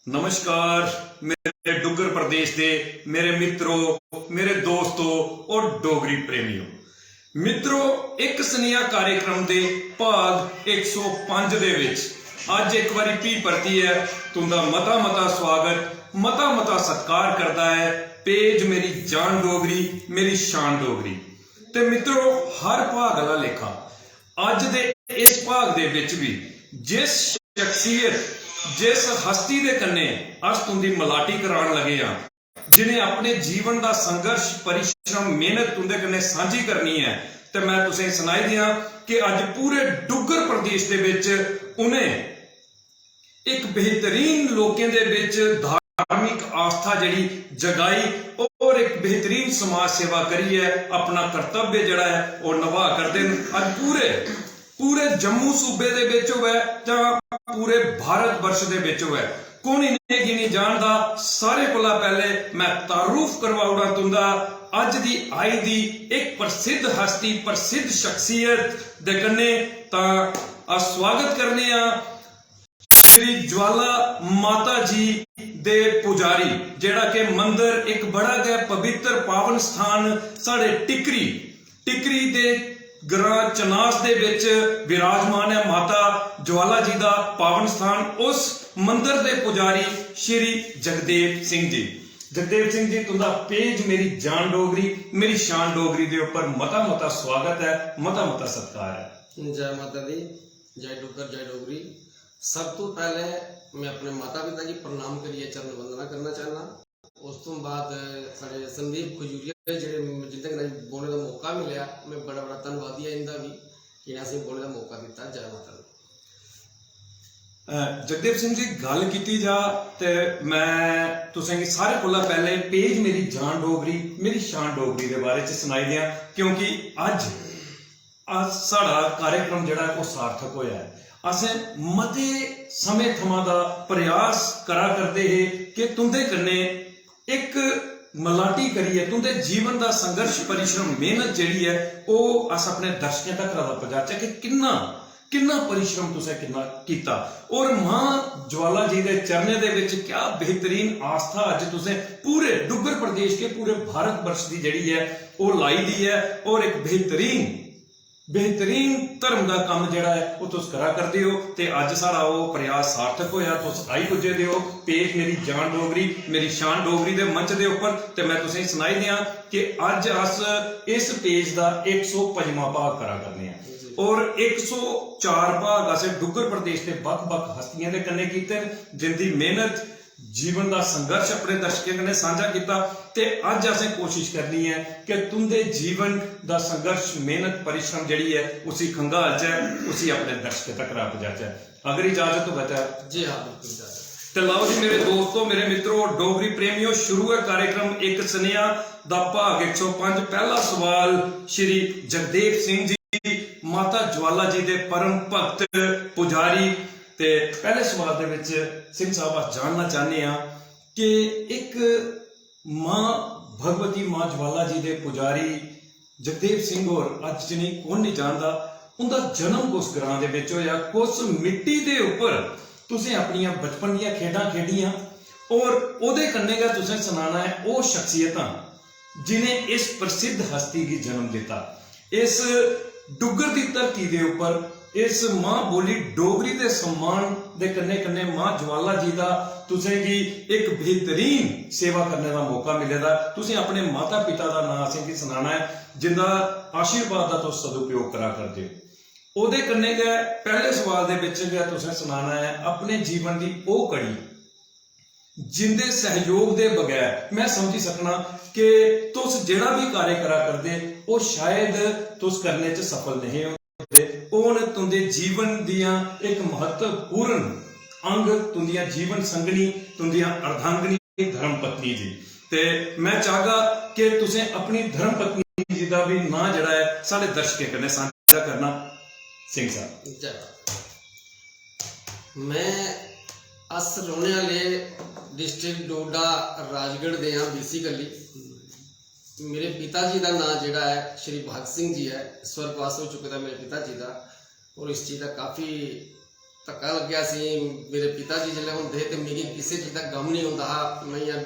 नमस्कार मेरे डुगर प्रदेश के मेरे मित्रों, मेरे दोस्तों और डोगरी प्रेमियों। मित्रों, एक स्नेहा कार्यक्रम के भाग 105 दे विच अज एक बारी भी परती है तुंदा मता मता स्वागत, मता मता सत्कार करता है पेज मेरी जान डोगरी, मेरी शान डोगरी। ते मित्रों, हर भाग वाला लेखा अज दे इस भाग दे विच भी जिस शख्सियत, जिस हस्ती दे कन्ने अस तुंदी मलाटी करान लगे हाँ, जिन्हें अपने जीवन का संघर्ष, परिश्रम, मेहनत तुंदे कन्ने सांझी करनी है, तो मैं तुसें सुनाई दिया कि अज पूरे डुगर प्रदेश दे विच उन्हें एक बेहतरीन लोकें दे विच धार्मिक आस्था जिहड़ी जगाई और एक बेहतरीन समाज सेवा करी है, अपना कर्तव्य जिहड़ा है वो निभा करदे ने। अज पूरे जम्मू सूबे दे विच होवे जां पूरे भारत वर्ष दे विच होवे, कौन इन्हें गिनी जानदा। सारे कोला पहले मैं तारुफ करवाउड़ा तुंदा अज दी आई दी एक प्रसिद्ध हस्ती, प्रसिद्ध शख्सियत दे कन्ने तां स्वागत करने आ श्री ज्वाला माता जी दे पुजारी, जेड़ा के मंदिर एक बड़ा गै पवित्र पावन स्थान साढ़े टिकरी दे ग्रां चनास दे विच विराजमान है माता ज्वाला जी का पावन स्थान। उस मंदिर के पुजारी श्री जगदेव सिंह जी तुंदा पेज मेरी जान डोगरी, मेरी शान डोगरी दे ऊपर मता मता स्वागत है, मता मता सत्कार है। जय माता दी, जय डुगर, जय डोगरी। सब तो पहले मैं अपने माता पिता जी प्रणाम करिए चरण वंदना करना चाहना। उस तो बाद साढ़े संदीप खजूरिया जिहड़े जिंदे कन्नै बोलने का मौका मिलिया, मैं बड़ा बड़ा धन्नवादी है इंदा भी कि असें बोलने का मौका दिता। जय माता दी। जगदेव सिंह जी, गल की जा ते मैं तुसें सारे कोला पहले पेज मेरी जान डोगरी, मेरी शान डोगरी के बारे च सुनाई दियां, क्योंकि अज साड़ा कार्यक्रम जिहड़ा वो सार्थक होया है। असें मते समय थमां दा प्रयास करा करते हैं कि तुंदे कन्ने एक मलाटी करिए, तुंदे जीवन का संघर्ष, परिश्रम, मेहनत जिहड़ी है वो अस अपने दर्शकों तक पहुंचाचे कि किन्ना परिश्रम तुसें किन्ना कीता। और मां ज्वाला जी के चरणे दे विच क्या बेहतरीन आस्था अज तुसें पूरे डुगर प्रदेश के, पूरे भारत वर्ष की जिहड़ी है वो लाई दी है, और एक बेहतरीन धर्म का काम जिहड़ा है वो तुस करा करदे हो। ते अज साड़ा वो प्रयास सार्थक होया, तुस आई पुजे दे हो पेज मेरी जान डोगरी, मेरी शान डोगरी दे मंच दे उपर। ते मैं तुसें सुनाई दियां कि अज अस इस पेज का 105वां भाग करा करने हैं, और 104 भाग असें डुगर प्रदेश के बख हस्तियां दे कन्ने कीते, जिंदी मेहनत, जीवन का संघर्ष अपने दर्शकों कन्ने साझा किया। ते अज असें कोशिश करनी है कि तुंदे जीवन का संघर्ष, मेहनत, परिश्रम जिहड़ी है उसी खंगाल च उसी अपने दर्शकों तक पहुंचाचे। अगर इजाजत हो तो जी हाँ, बिल्कुल इजाजत। तो लाओ जी मेरे दोस्तों, मेरे मित्रों, डोगरी प्रेमियों, शुरू है कार्यक्रम एक स्नेहा दा भाग 105। पहला सवाल श्री जगदेव सिंह जी, माता ज्वाला जी दे परम भगत पुजारी। ते पहले सवाल दे विच सिंह साहब अस जानना चाहते हैं कि एक मां भगवती मां ज्वाला जी दे पुजारी जगदेव सिंह और अज नहीं कौन नहीं जानता, उनका जन्म कुछ ग्रां दे विच होया, कुछ मिट्टी दे उपर तुसें अपनी बचपन दी खेडां खेडियां, और उहदे कन्ने गै तुसें सुनाना है वो शख्सियतां जिन्हें इस प्रसिद्ध हस्ती की जन्म दिता। इस डुगर की धरती के उपर इस मां बोली डोगरी के सम्मान दे कन्ने कन्ने मां ज्वाला जी का तुसें की एक बेहतरीन सेवा करने का मौका मिलेगा। तुसें अपने माता पिता का नाम असें की सुनाना है, जिंदा आशीर्वाद का तुस सदुपयोग करा करदे हो। उहदे कन्ने गै पहले सवाल दे विच गै तुसें सुनाना है अपने जीवन की वो कड़ी जिंदे सहयोग दे बगैर मैं समझी सकना कि तुस जिहड़ा भी कार्य करा करदे वो शायद तुस करने च सफल नहीं हो। तुंदे जीवन दियां एक महत्वपूर्ण अंग तुंदियां जीवन संगनी, तुंदियां अर्धांगनी धर्म पत्नी जी। ते मैं चाहगा कि तुसें अपनी धर्म पत्नी जी का भी नाम जिहड़ा है साडे दर्शकों कन्नै साझा करना। सिंह साहब, मैं अस रोने वाले डिस्ट्रिक्ट डोडा राजगढ़ दे हां बेसिकली। मेरे पिताजी का नाम जिहड़ा है श्री भगत सिंह जी है, स्वर्गवास हो चुके दा मेरे पिता जी का, और इस चीज़ का काफ़ी ਧੱਕਾ ਲੱਗਿਆ ਸੀ। ਮੇਰੇ ਪਿਤਾ ਜੀ ਜਿਹੜੇ ਹੁੰਦੇ ਤੇ ਮੇਰੀ ਕਿਸੇ ਚੀਜ਼ ਦਾ ਗਮ ਨਹੀਂ ਹੁੰਦਾ। ਮੈਂ ਯਾਰ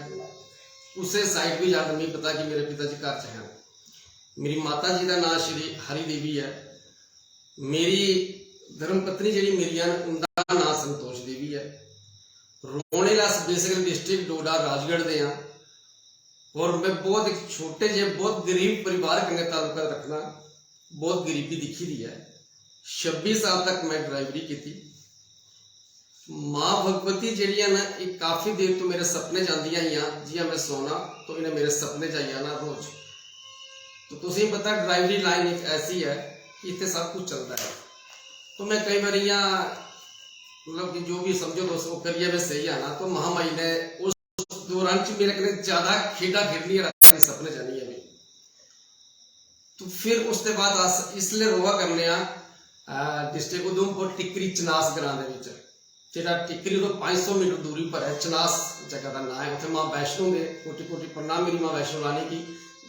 ਉਸੇ ਸਾਈਡ ਵੀ ਯਾਦ ਨਹੀਂ ਪਤਾ ਕਿ ਮੇਰੇ ਪਿਤਾ ਜੀ ਘਰ 'ਚ ਹਨ। ਮੇਰੀ ਮਾਤਾ ਜੀ ਦਾ ਨਾਮ ਸ਼੍ਰੀ ਹਰੀ ਦੇਵੀ ਹੈ। ਮੇਰੀ ਧਰਮ ਪਤਨੀ ਜਿਹੜੀ ਮੇਰੀ ਹਨ ਉਹਦਾ ਨਾਮ ਸੰਤੋਸ਼ ਦੇਵੀ ਹੈ। ਰੋਣੇਲਾ ਬੇਸਿਕਲੀ ਡਿਸਟ੍ਰਿਕਟ ਡੋਡਾ ਰਾਜਗढ़ ਦੇ ਹਾਂ। और मैं बहुत एक छोटे जे बहुत गरीब परिवार के ताल्लुक रखना, बहुत गरीबी दिखी दी है। 26 साल तक मैं ड्राइवरी की थी। माँ भगवती जी ना एक काफ़ी देर तो मेरे सपने जांदियां ही जियां मैं सोना तो इन्हें मेरे सपने जाई आना रोज। तो तुसीं पता ड्राइवरी लाइन एक ऐसी है कि इतने सब कुछ चलता है। तो मैं कई बार मतलब कि जो भी समझो दोस्तों करिए मैं सही आना। तो महामाई ने उस दौरान मेरे कने ज्यादा खेड़ा खेडनी है सपने जानी है। तो फिर उसके बाद इसलिए रोवा करने डिस्ट्रिक्ट उधमपुर टिकरी चनास ग्रां जो टिकरी तो 500 मीटर दूरी पर है। चनास जगह का नाम है। उत्थे माँ वैष्णो के कोटि कोटि प्रणाम मेरी माँ वैष्णो रानी की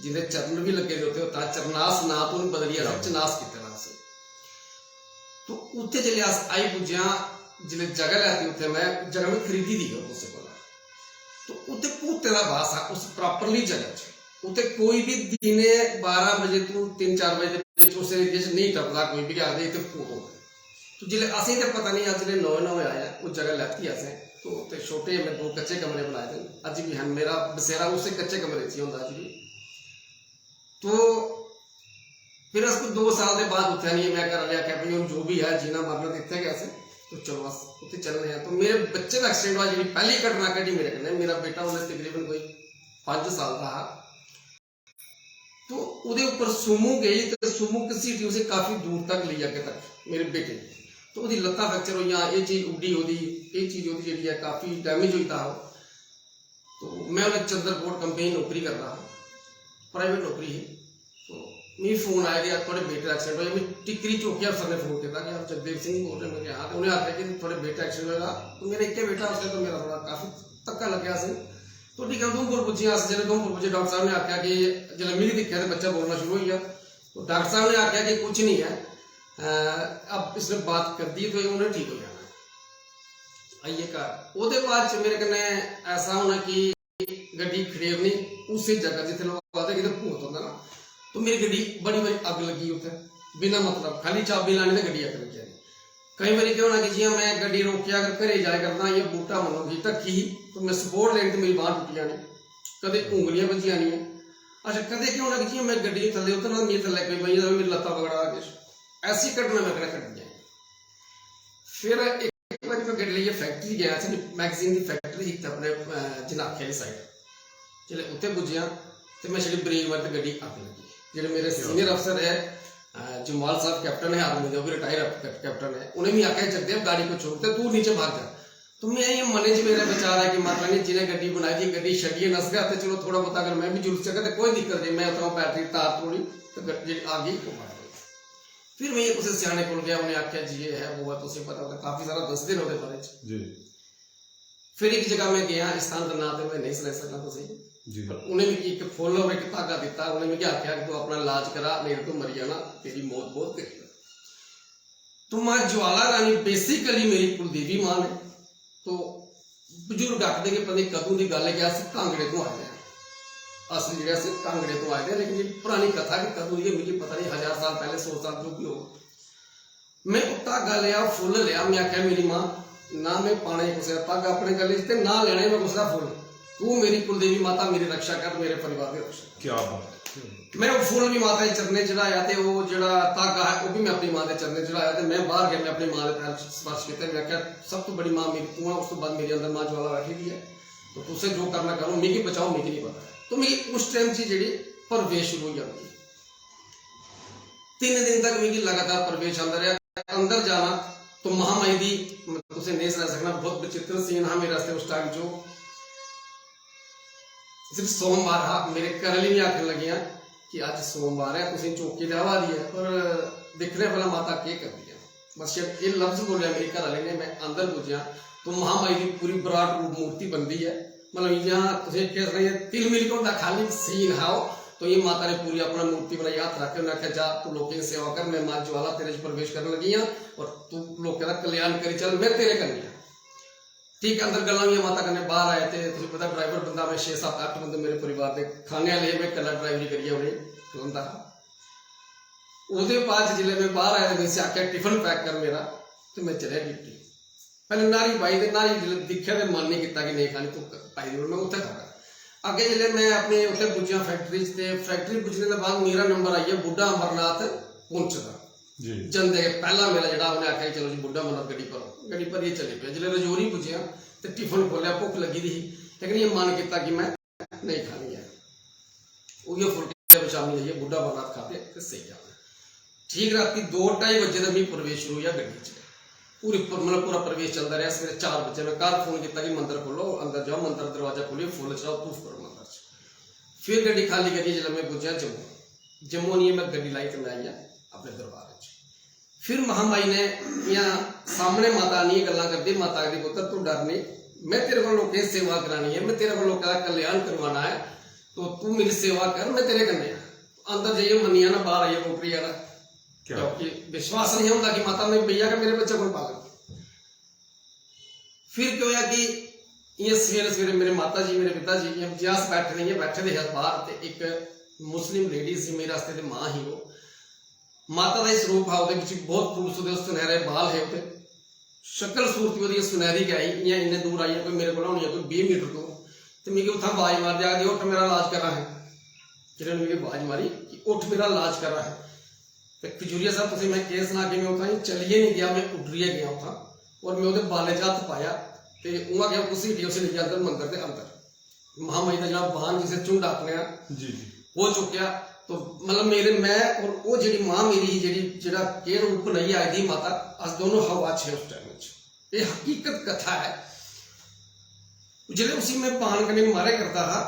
जिन्हें चरण भी लगे होते होता चरनास ना तो बदलिया चनास कितना से। तो उत्थे जिले अस आई पुज्या जिले जगह लैती उत्थे मैं जगह में खरीदी दी उससे तो उत्ते भूते का वास है उस प्रॉपरली जगह उत्ते कोई भी दिने 12 बजे तो 3-4 बजे उस एरिया नहीं टपदा कोई भी आते इतने भूत होते। तो जिले असें तो पता नहीं अज नवे आए उस जगह लैती असें तो उत्ते छोटे मैं 2 कच्चे कमरे बनाए थे अज भी हैं। मेरा बसेरा उस कच्चे कमरे से होंगे अज भी। तो फिर अस 2 साल के बाद उत्थे नहीं मैं घर लिया भाई हम जो भी है जीना मरना इतने गए थे तो चलो बस उत्थे चलने हैं। तो मेरे बच्चे का एक्सीडेंट हुआ जी पहली घटना घटी मेरे कन्नै। मेरा बेटा उन्हें तकरीबन कोई 5 साल का है। तो उहदे ऊपर सुमू गई तो सुमू घसीटी उसे काफ़ी दूर तक ली अगे तक मेरे बेटे। तो उसकी लत्तां फ्रैक्चर हुई ये चीज़ उड्डी वो चीज़ वो जी काफ़ी डैमेज हुई था। तो मैं उन्हें चंद्रकोट कंपनी नौकरी कर रहा प्राइवेट नौकरी है। तो मेरी फोन आया कि थोड़े बेटे एक्सीडेंट हो मैं टिकरी चौकी अफसर ने फोन किया कि आप जगदेव सिंह बोल रहे हैं। हाँ उन्हें आखिया कि थोड़े बेटे एक्सीडेंट होगा। तो मेरे एक बेटा उसने तो मेरा थोड़ा काफ़ी धक्का लग्या से। तो ठीक है उधमपुर पुज्जी अस जो उधमपुर पुज्जे डॉक्टर साहब ने आख्या कि जो मिगी दिखा तो बच्चा बोलना शुरू हो गया। तो डॉक्टर साहब ने आख्या कि कुछ नहीं है अब इसने बात कर दी तो उन्हें ठीक हो जाना आइए घर। वो बाद मेरे कन्ने ऐसा होना कि गड्डी खड़ेरनी उसी जगह जितने लोग आते कि भूत होता ना। तो मेरी गड्डी बड़ी बारी अग लगी उत्थे बिना मतलब खाली चाबी लाने तो गड्डी अग लगी। कई बार क्या होना कि जियां मैं गड्डी रोकिया अगर घरे जाए करना या बूटा मनो कि ढक्की तो मैं सपोर्ट लेने मेरी बांह टुट जानी कदे उंगलियां बजिया नहीं है। अच्छा कदे क्या होना कि जियां मैं गड्डी थले उतरना मेरे थले कोई बजी मेरी लत्ता पकड़ा कुछ ऐसी घटना मैं कट जाए। फिर एक बार मैं गड्डी लिए फैक्ट्री गया मैगजीन की फैक्ट्री थी अपने जनाखे वाली साइड जिले उत्थे पुज्जिया तो मैं छड़ी ब्रेक मार गड्डी अग लगी। जो मेरे सीनियर अफसर है जमाल साहब कैप्टन है आर्मी जो भी रिटायर कैप्टन है उन्हें भी आख्या जगदेव गाड़ी को छोड़ते तू नीचे भाग जा। तो मैं ये मन च मेरा विचार है कि माता ने जिन्हें गड्डी बनाई थी गड्डी छड़िए नस गया तो चलो थोड़ा बहुत अगर मैं भी जुड़ सका तो कोई दिक्कत नहीं। मैं उतना बैटरी तार तोड़ी तो गड्डी आ गई वो मार गई। फिर मैं उस सियाने को गया उन्हें आख्या जी ये है वो है तुझे पता होता काफ़ी सारा 10 दिन होते बारे। फिर एक जगह मैं गया स्थान का नाम तो मैं नहीं सुना सकता तुझे उन्हें एक फुल और एक धागा दिता। उन्हें मुझे आख्या कि तू अपना इलाज करा नहीं तो मरी जाना तेरी मौत बहुत करीब है। तो माँ ज्वाला रानी बेसिकली मेरी कुलदेवी मां ने। तो बजुर्ग आखते कि पता कदों की गल है कि अस कांगड़े तो आए हैं असली जो अस कांगड़े तो आए थे लेकिन जी पुरानी कथा कि कदों की मुझे पता नहीं 1000 साल पहले 100 साल जो भी हो। मैं धागा लिया फुल लिया मैं आख्या मेरी माँ ना मैं पाने कुछ धागा अपने गले से ना लेना मैं कुछ फुल तू मेरी कुलदेवी माता मेरी रक्षा कर मेरे परिवार की रक्षा। क्या बात। मैं वो फुल भी माता के चरने चढ़ाया तो वो जो धागा है वो भी मैं अपनी मां के चरने चढ़ाया तो मैं बाहर गया मैं अपनी मां के पैर स्पर्श किया। मैं क्या सब तो बड़ी मां मेरी तू है। उस तो बाद मेरे अंदर मां ज्वाला बैठी हुई है तो तुझसे जो करना करो मिगी बचाओ मिगी नहीं पता। तो मेरी उस टाइम से जी प्रवेश शुरू हो जाती 3 दिन तक मेरी लगातार प्रवेश अंदर रहा। अंदर जाना तो महामाई दी तुझे नहीं सुना सकना बहुत विचित्र सीन हाँ मेरे रास्ते उस टाइम जो सिर्फ सोमवार हाँ मेरे घर वाली भी आखन लगियां कि अज सोमवार है तुम चौकी तो हवा दी है पर देखने वाला माता के कर दिया बस ये लफ्ज बोलिया मेरे घर वाले ने। मैं अंदर पुज्जा तो महामाई की पूरी विराट रूप मूर्ति बनती है मतलब यहाँ तिल मिल के होता खाली सीन है तो ये माता ने पूरी अपना मूर्ति बनाई, हाथ रख के उन्हें आख्या जा तू लोगों की सेवा कर, मैं मां ज्वाला तेरे च प्रवेश करने लगी हाँ और तू लोगों का कल्याण करी चल, मैं तेरे करनी हाँ। ठीक है, अंदर गल्लां भी माता कन्नै बाहर आए थे, तुझे पता ड्राइवर बंदा मैं 6 7 8 बंदे मेरे परिवार के खाने वाले, मैं कला ड्राइवरी करिए उन्हें खलोंदा हा। ਉਹਦੇ ਬਾਅਦ जिले मैं बाहर आया मैं से आख्या टिफिन पैक कर मेरा, तो मैं चलिया ड्यूटी। पहले नारी पाई ते नारी जिले दिखा तो मन नहीं किया कि नहीं खानी, तू पाई मैं उत्थे खागा। अगे जिले मैं अपने उत्थे पुज्जा फैक्ट्री से, फैक्ट्री पुजने के बाद मेरा नंबर आई है बुढ़ा अमरनाथ पुंछ का जंदे पहला मेरा जरा उन्हें आख्या चलो जी बुढ़ा अमरनाथ गड्डी करो, गड्डी पर ये चले पे। जिले रजौरी पुज्जिया तो टिफिन खोलिया, भुख लगी थी लेकिन ये मन किया कि मैं नहीं खानी है, उही फुलके शामी जाइए बुढ़ा अमरनाथ खा के सही जाना। ठीक राती 2-2:30 बजे तक मेरी प्रवेश शुरू हुआ गड्डी च, पूरी मतलब पूरा प्रवेश चलता रहा। सवेरे 4 बजे मैं घर फोन किया कि मंदिर खोलो, अंदर जाओ, मंदिर दरवाजा खोलिए, फुल चलाओ, प्रूफ करो मंदिर च। फिर गड्डी खाली करिए, जब मैं पुज्जा जम्मू नहीं मैं गड्डी लाई तो मैं आई अपने दरबार च। फिर महामाई ने यहाँ सामने माता नहीं गल्लां करती, माता कहती पुत्र तू डर नहीं, मैं तेरे को लोगों की सेवा करानी है, मैं तेरे को लोगों का कल्याण करवाना है, तो तू मेरी सेवा कर, मैं तेरे कन्नै हां। अंदर जाइए मनिया ना, बाहर आइए नौकरी वाला, क्योंकि विश्वास नहीं होता कि माता ने भैया का मेरे बच्चे को पागल। फिर क्या होया कि ये सवेरे सवेरे मेरे माता जी मेरे पिता जी जियास बैठे रही बैठे थे बाहर, ते एक मुस्लिम लेडी सी मेरे रास्ते ते मां ही, वो माता का स्वरूप है, वो बहुत खूबसूरत सुनहरे बाल है, वो शक्ल सूरत वो सुनहरी के आई, इन्ने दूर आई है, कोई मेरे को होनी है कोई 20 मीटर तो, तो मिगी उतना आवाज मार दिया उठ मेरा इलाज कर रहा है। जिन्होंने मेरी आवाज मारी कि उठ मेरा इलाज कर रहा है, तो खजूरिया साहब तुझे मैं केस सुना के मैं उतना चलिए नहीं गया, मैं उडरिए गया उतना, और मैं वो बाले च हथ पाया तो वहाँ गया उसी डी उसे लिया अंदर मंदिर के अंदर। महामाई का जरा बाहन जिसे झुंड आखने वो चुकया, तो मतलब मेरे मैं और वो जी मां मेरी जी के रूप नहीं आई थी माता, अस दोनों हवा छे उस टाइम। ये हकीकत कथा है। जिले उसी में पान कने मारे करता था,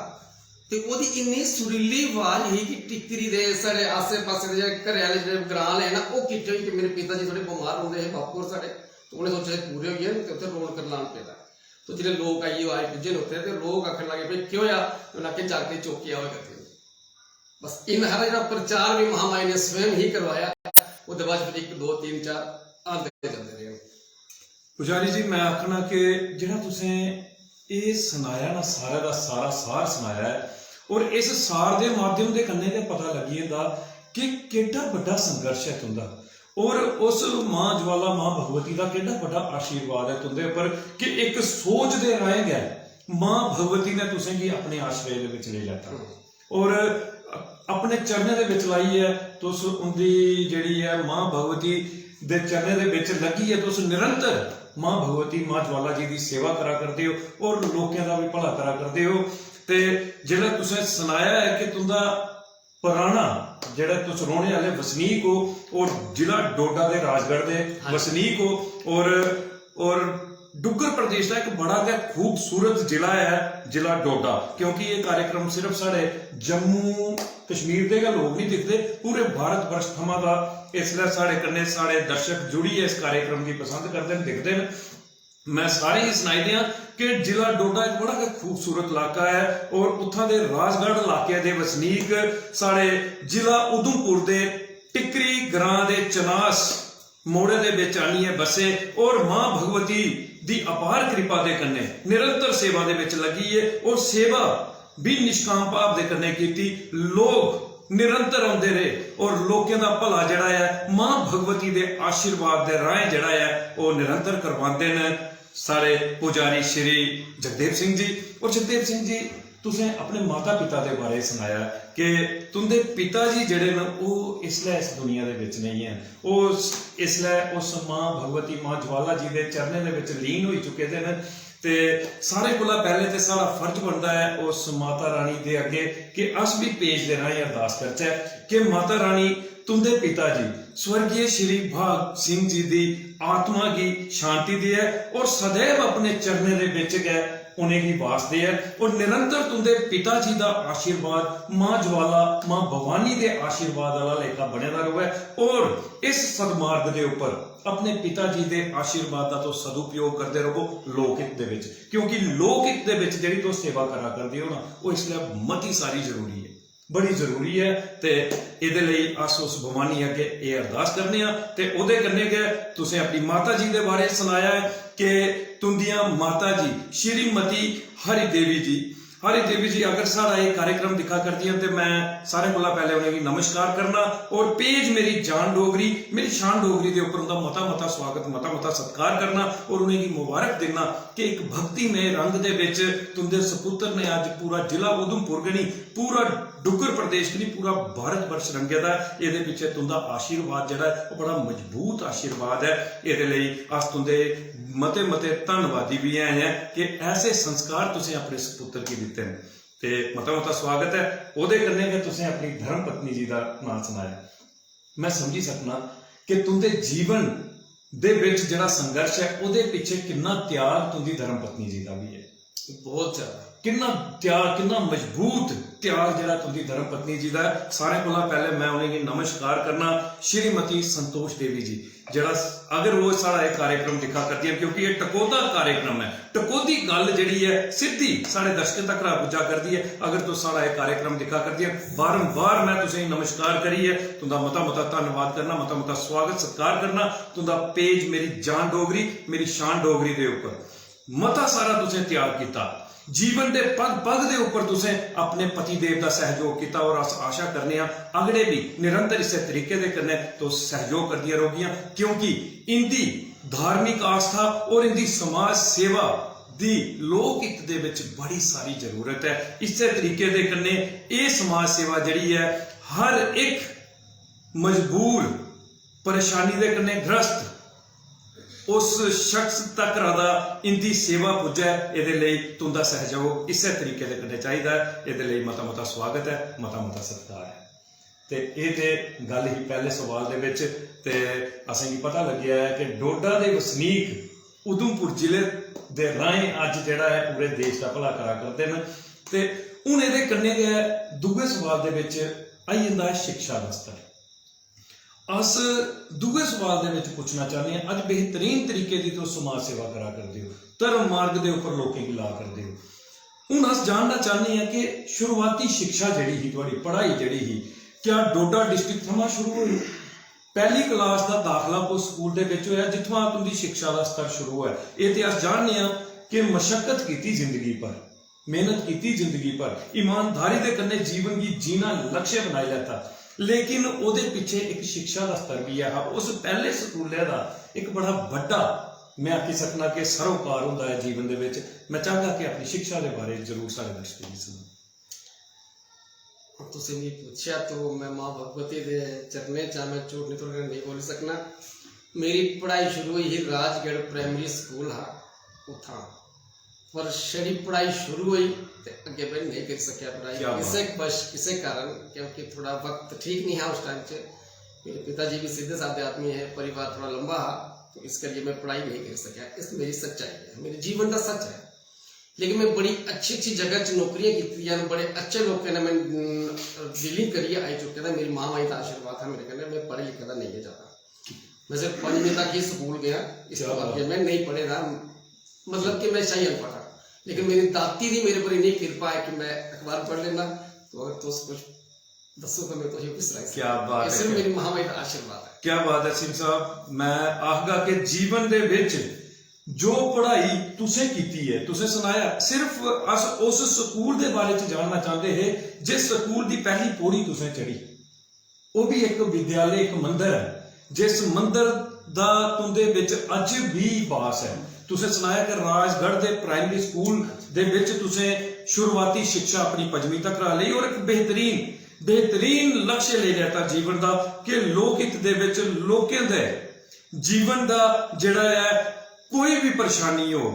तो वो इन्नी सुरीली आवाज ही कि टिकरी दे साढ़े आसे पासे घरे वाले जो ग्रां है ना, वो किट्ठे हुई कि मेरे पिता जी थोड़े बीमार होंगे हैं बापू साढ़े, तो उन्हें सोचा पूरे हो गए तो उत्थे रोल कर लान पेदा। तो जिले लोग आइए आए पुजे होते तो लोग आखन लगे भाई क्यों आ, उन्हें आके जाके चौकी आओ करते। बस इन हर जो प्रचार भी महामाई ने स्वयं ही करवाया, वो बाद 1 2 3 4 आते चलते रहे। पुजारी जी मैं आखना कि जिहड़ा तुसें ये सुनाया ना, सारा का सारा सार सुनाया है, और इस सार के माध्यम के कन्ने ते पता लगी जंदा कि केडा बड़ा संघर्ष है तुंदा, और उस मां ज्वाला मां भगवती का केडा बड़ा आशीर्वाद है तुंदे उपर कि एक सोच दे राहे गए मां भगवती ने तुसें की अपने आश्रय दे विच ले जाता और अपने चरणें दे विच लाई है। तुस उनकी जिहड़ी है मां भगवती दे चरणें दे विच लगी है, तुस निरंतर मां भगवती मां ज्वाला जी की सेवा करा करते हो और लोगों का भी भला करा करते हो। ते जिहड़ा तुसें सुनाया है कि तुंदा पुराना जिहड़ा तुस रोने वाले वसनीक हो और जिला डोडा दे राजगढ़ दे वसनीक हो, और डुग्गर प्रदेश का एक बड़ा गै खूबसूरत जिला है जिला डोडा, क्योंकि ये कार्यक्रम सिर्फ साढ़े जम्मू कश्मीर के लोग नहीं दिखते, पूरे भारत वर्ष थमा का इसलिए साढ़े कन्ने साढ़े दर्शक जुड़िए इस कार्यक्रम की पसंद करते हैं, दिखते हैं। मैं सारे ही सुनाई दिया कि जिला डोडा एक बड़ा खूबसूरत इलाका है, और उत्थां दे राजगढ़ इलाके दे वसनीक साढ़े जिला उधमपुर दे टिकरी ग्रां दे चनास मोड़े दे विच आनिए बसे, और मां भगवती दी अपार कृपा दे कन्ने निरंतर सेवा दे विच लगी है, और सेवा भी निष्काम भाव दे कन्ने कीती। लोग निरंतर आउंदे रहे और लोगों का भला जिहड़ा है मां भगवती दे आशीर्वाद दे राहें जिहड़ा है वो निरंतर करवाते हैं सारे पुजारी श्री जगदेव सिंह जी। और जगदेव सिंह जी तुसें अपने माता पिता के बारे सुनाया कि तुंदे पिता जी जिहड़े न वो इसलिए इस दुनिया दे विच नहीं है, वो इसलिए उस मां भगवती मां ज्वाला जी के चरणें दे विच लीन हो चुके हैं। ते सारे कोला पहले तो सारा फर्ज बनता है उस माता रानी दे अगे कि अस भी पेज दे राहें अरदास करचै कि माता रानी तुंदे पिता जी स्वर्गीय श्री भाग सिंह जी दी आत्मा की शांति दे और सदैव अपने चरणें दे विच गए उन्हें की वास्ते है, और निरंतर तुंदे पिता जी का आशीर्वाद मां ज्वाला मां भवानी के आशीर्वाद वाला लेखा बनेदा रहे, और इस सदमार्ग के उपर अपने पिता जी के आशीर्वाद का तो सदुपयोग करते रहो लोकहित दे विच, क्योंकि लोकहित दे विच जिहड़ी तो सेवा करा करदे हो ना वो इसलिए मती सारी जरूरी है, बड़ी जरूरी है। ते इहदे लई अस उस भवानी अगे ये अरदास करने आ ते ओहदे कन्नै गै तुसें अपनी माता जी दे बारे सुनाया है कि तुंदियां माता जी श्रीमती हरिदेवी जी अगर सारा ये कार्यक्रम दिखा करती हैं तो मैं सारे कोला पहले उन्हें नमस्कार करना और पेज मेरी जान डोगरी मेरी शान डोगरी के उपर उनका मता स्वागत मता सत्कार करना और उन्हें मुबारक देना कि एक भक्ति में रंग दे विच तुंदे सपुत्र ने अज पूरा जिला उधमपुर गनी पूरा डुगर प्रदेश गनी पूरा भारत वर्ष रंगे दा इहदे पिछे तुंदा आशीर्वाद जिहड़ा है बड़ा मजबूत आशीर्वाद है। इहदे लई अस तुंदे मते धन्नवादी भी हैं कि ऐसे संस्कार तुसें अपने सपुत्र की दिते हैं ते मता स्वागत है। ओहदे कन्नै कि तुसें अपनी धर्म पत्नी जी का नाम सुनाया। मैं समझी सकना कि तुंदे जीवन दे विच जिहड़ा संघर्ष है ओहदे पिछे कितना त्याग तुंदी धर्म पत्नी जी का भी है, बहुत ज्यादा कितना त्याग कितना मजबूत त्याग जिहड़ा तुंदी धर्म पत्नी जी का। सारे कोला पहले मैं उन्हें नमस्कार करना श्रीमती संतोष देवी जी जिहड़ा अगर वो सारा एक कार्यक्रम दिखा करती है क्योंकि ये टकोदा कार्यक्रम है, टकोदी गल जिहड़ी है सीधी साढ़े दर्शकों तक पुजा करती है। अगर तो सारा एक कार्यक्रम दिखा करती है बारंबार मैं तुसें नमस्कार करिए तुंदा मता धन्नवाद करना मता स्वागत सत्कार करना। तुंदा पेज मेरी जान डोगरी मेरी शान डोगरी के उपर मता सारा तुसें त्याग किया, जीवन के पग पग के उपर तुसें अपने पति देव का सहयोग किया और अस आशा करने अगड़े भी निरंतर इस तरीके दे कन्नै तो सहयोग करदियां रहोगियां क्योंकि इनकी धार्मिक आस्था और इनकी समाज सेवा दी लोकहित दे विच बड़ी सारी जरूरत है। इस तरीके दे कन्नै ये समाज सेवा जिहड़ी है हर एक मजबूर परेशानी दे कन्नै ग्रस्त उस शख्स तक रदा इनकी सेवा पुजे इहदे लई तुंदा सहयोग इस तरीके दे कन्नै चाहिदा है। इहदे लई मता स्वागत है मता सत्कार है। ते ये ते गल ही पहले सवाल दे विच ते असेंगी पता लग्या है कि डोडा दे वसनीक उधमपुर जिले दे राहें अज जिहड़ा है पूरे देश का भला करा करते हैं। ते हुण इहदे कन्नै गै दूए सवाल दे विच आई जंदा है शिक्षा दा स्तर। अस दूए सवाल दे विच पूछना चाहते हैं अज बेहतरीन तरीके की तो समाज सेवा करा करते हो धर्म मार्ग के उपर लोगों की ला करते हो। हुण अस जानना चाहते हैं कि शुरुआती शिक्षा जिहड़ी ही तुहाडी पढ़ाई जिहड़ी ही क्या डोडा डिस्ट्रिक्ट थमां शुरू हुई? पहली क्लास का दाखला उस स्कूल दे विच होया जिथों तुहाडी शिक्षा का स्तर शुरू हुआ। ये तो अस जानते हैं कि मशक्कत की जिंदगी पर मेहनत की जिंदगी पर ईमानदारी के कन्नै जीवन की जीना लक्ष्य बनाई लैता लेकिन उहदे पिछे एक शिक्षा का स्तर भी है। उस पहले स्कूले का एक बड़ा बड़ा मैं आखी सकना कि सरोकार होंदा है जीवन दे विच। मैं चाहता कि अपनी शिक्षा के बारे जरूर सारे दर्शकों की सुनो। तुसीं मैं पूछा तो मैं माँ भगवती के चरने च मैं झूठ नहीं बोल सकना। मेरी पढ़ाई शुरू हुई ही राजगढ़ प्राइमरी स्कूल हा उथा पर छड़ी पढ़ाई शुरू हुई तो अगे मैं नहीं कर सकिया पढ़ाई किसी कारण क्योंकि थोड़ा वक्त ठीक नहीं है उस टाइम से। मेरे पिताजी भी सीधे साधे आदमी है परिवार थोड़ा लंबा है तो इस करके मैं पढ़ाई नहीं कर सकिया। इस मेरी सच्चाई है मेरे जीवन का सच है। लेकिन मैं बड़ी अच्छी जगह च नौकरियां की बड़े अच्छे लोग ने मैं डीलिंग करिए आई चुके थे। मेरी माँ माई का आशीर्वाद था मेरे कहने मैं पढ़े लिखे का नहीं है ज़्यादा। मैं सिर्फ 5वीं तक ही स्कूल गया इसके बाद मैं नहीं पढ़े था मतलब कि मैं सही अनपढ़ था। लेकिन मेरी दाती दी मेरे पर इतनी कृपा है कि मैं अखबार पढ़ लेना तो अगर तो कुछ दसो तो मैं तो ये किस तरह से क्या बात है सिर्फ मेरी महामाई का आशीर्वाद है। क्या बात है सिंह साहब। मैं आखगा के जीवन दे विच जो पढ़ाई तुसें कीती है तुसें सुनाया सिर्फ अस उस स्कूल दे बारे च जानना चाहते हैं जिस स्कूल की पहली पौड़ी तुसें चढ़ी वो भी एक विद्यालय एक मंदिर है जिस मंदिर दा तुंदे विच अज भी वास है। तुसें सुनाया कि राजगढ़ दे प्राइमरी स्कूल दे विच तुसें शुरुआती शिक्षा अपनी 5वीं तक करा ली और एक बेहतरीन लक्ष्य ले लिया जीवन का कि लोकहित दे विच लोकें दे जीवन का जिहड़ा है कोई भी परेशानी हो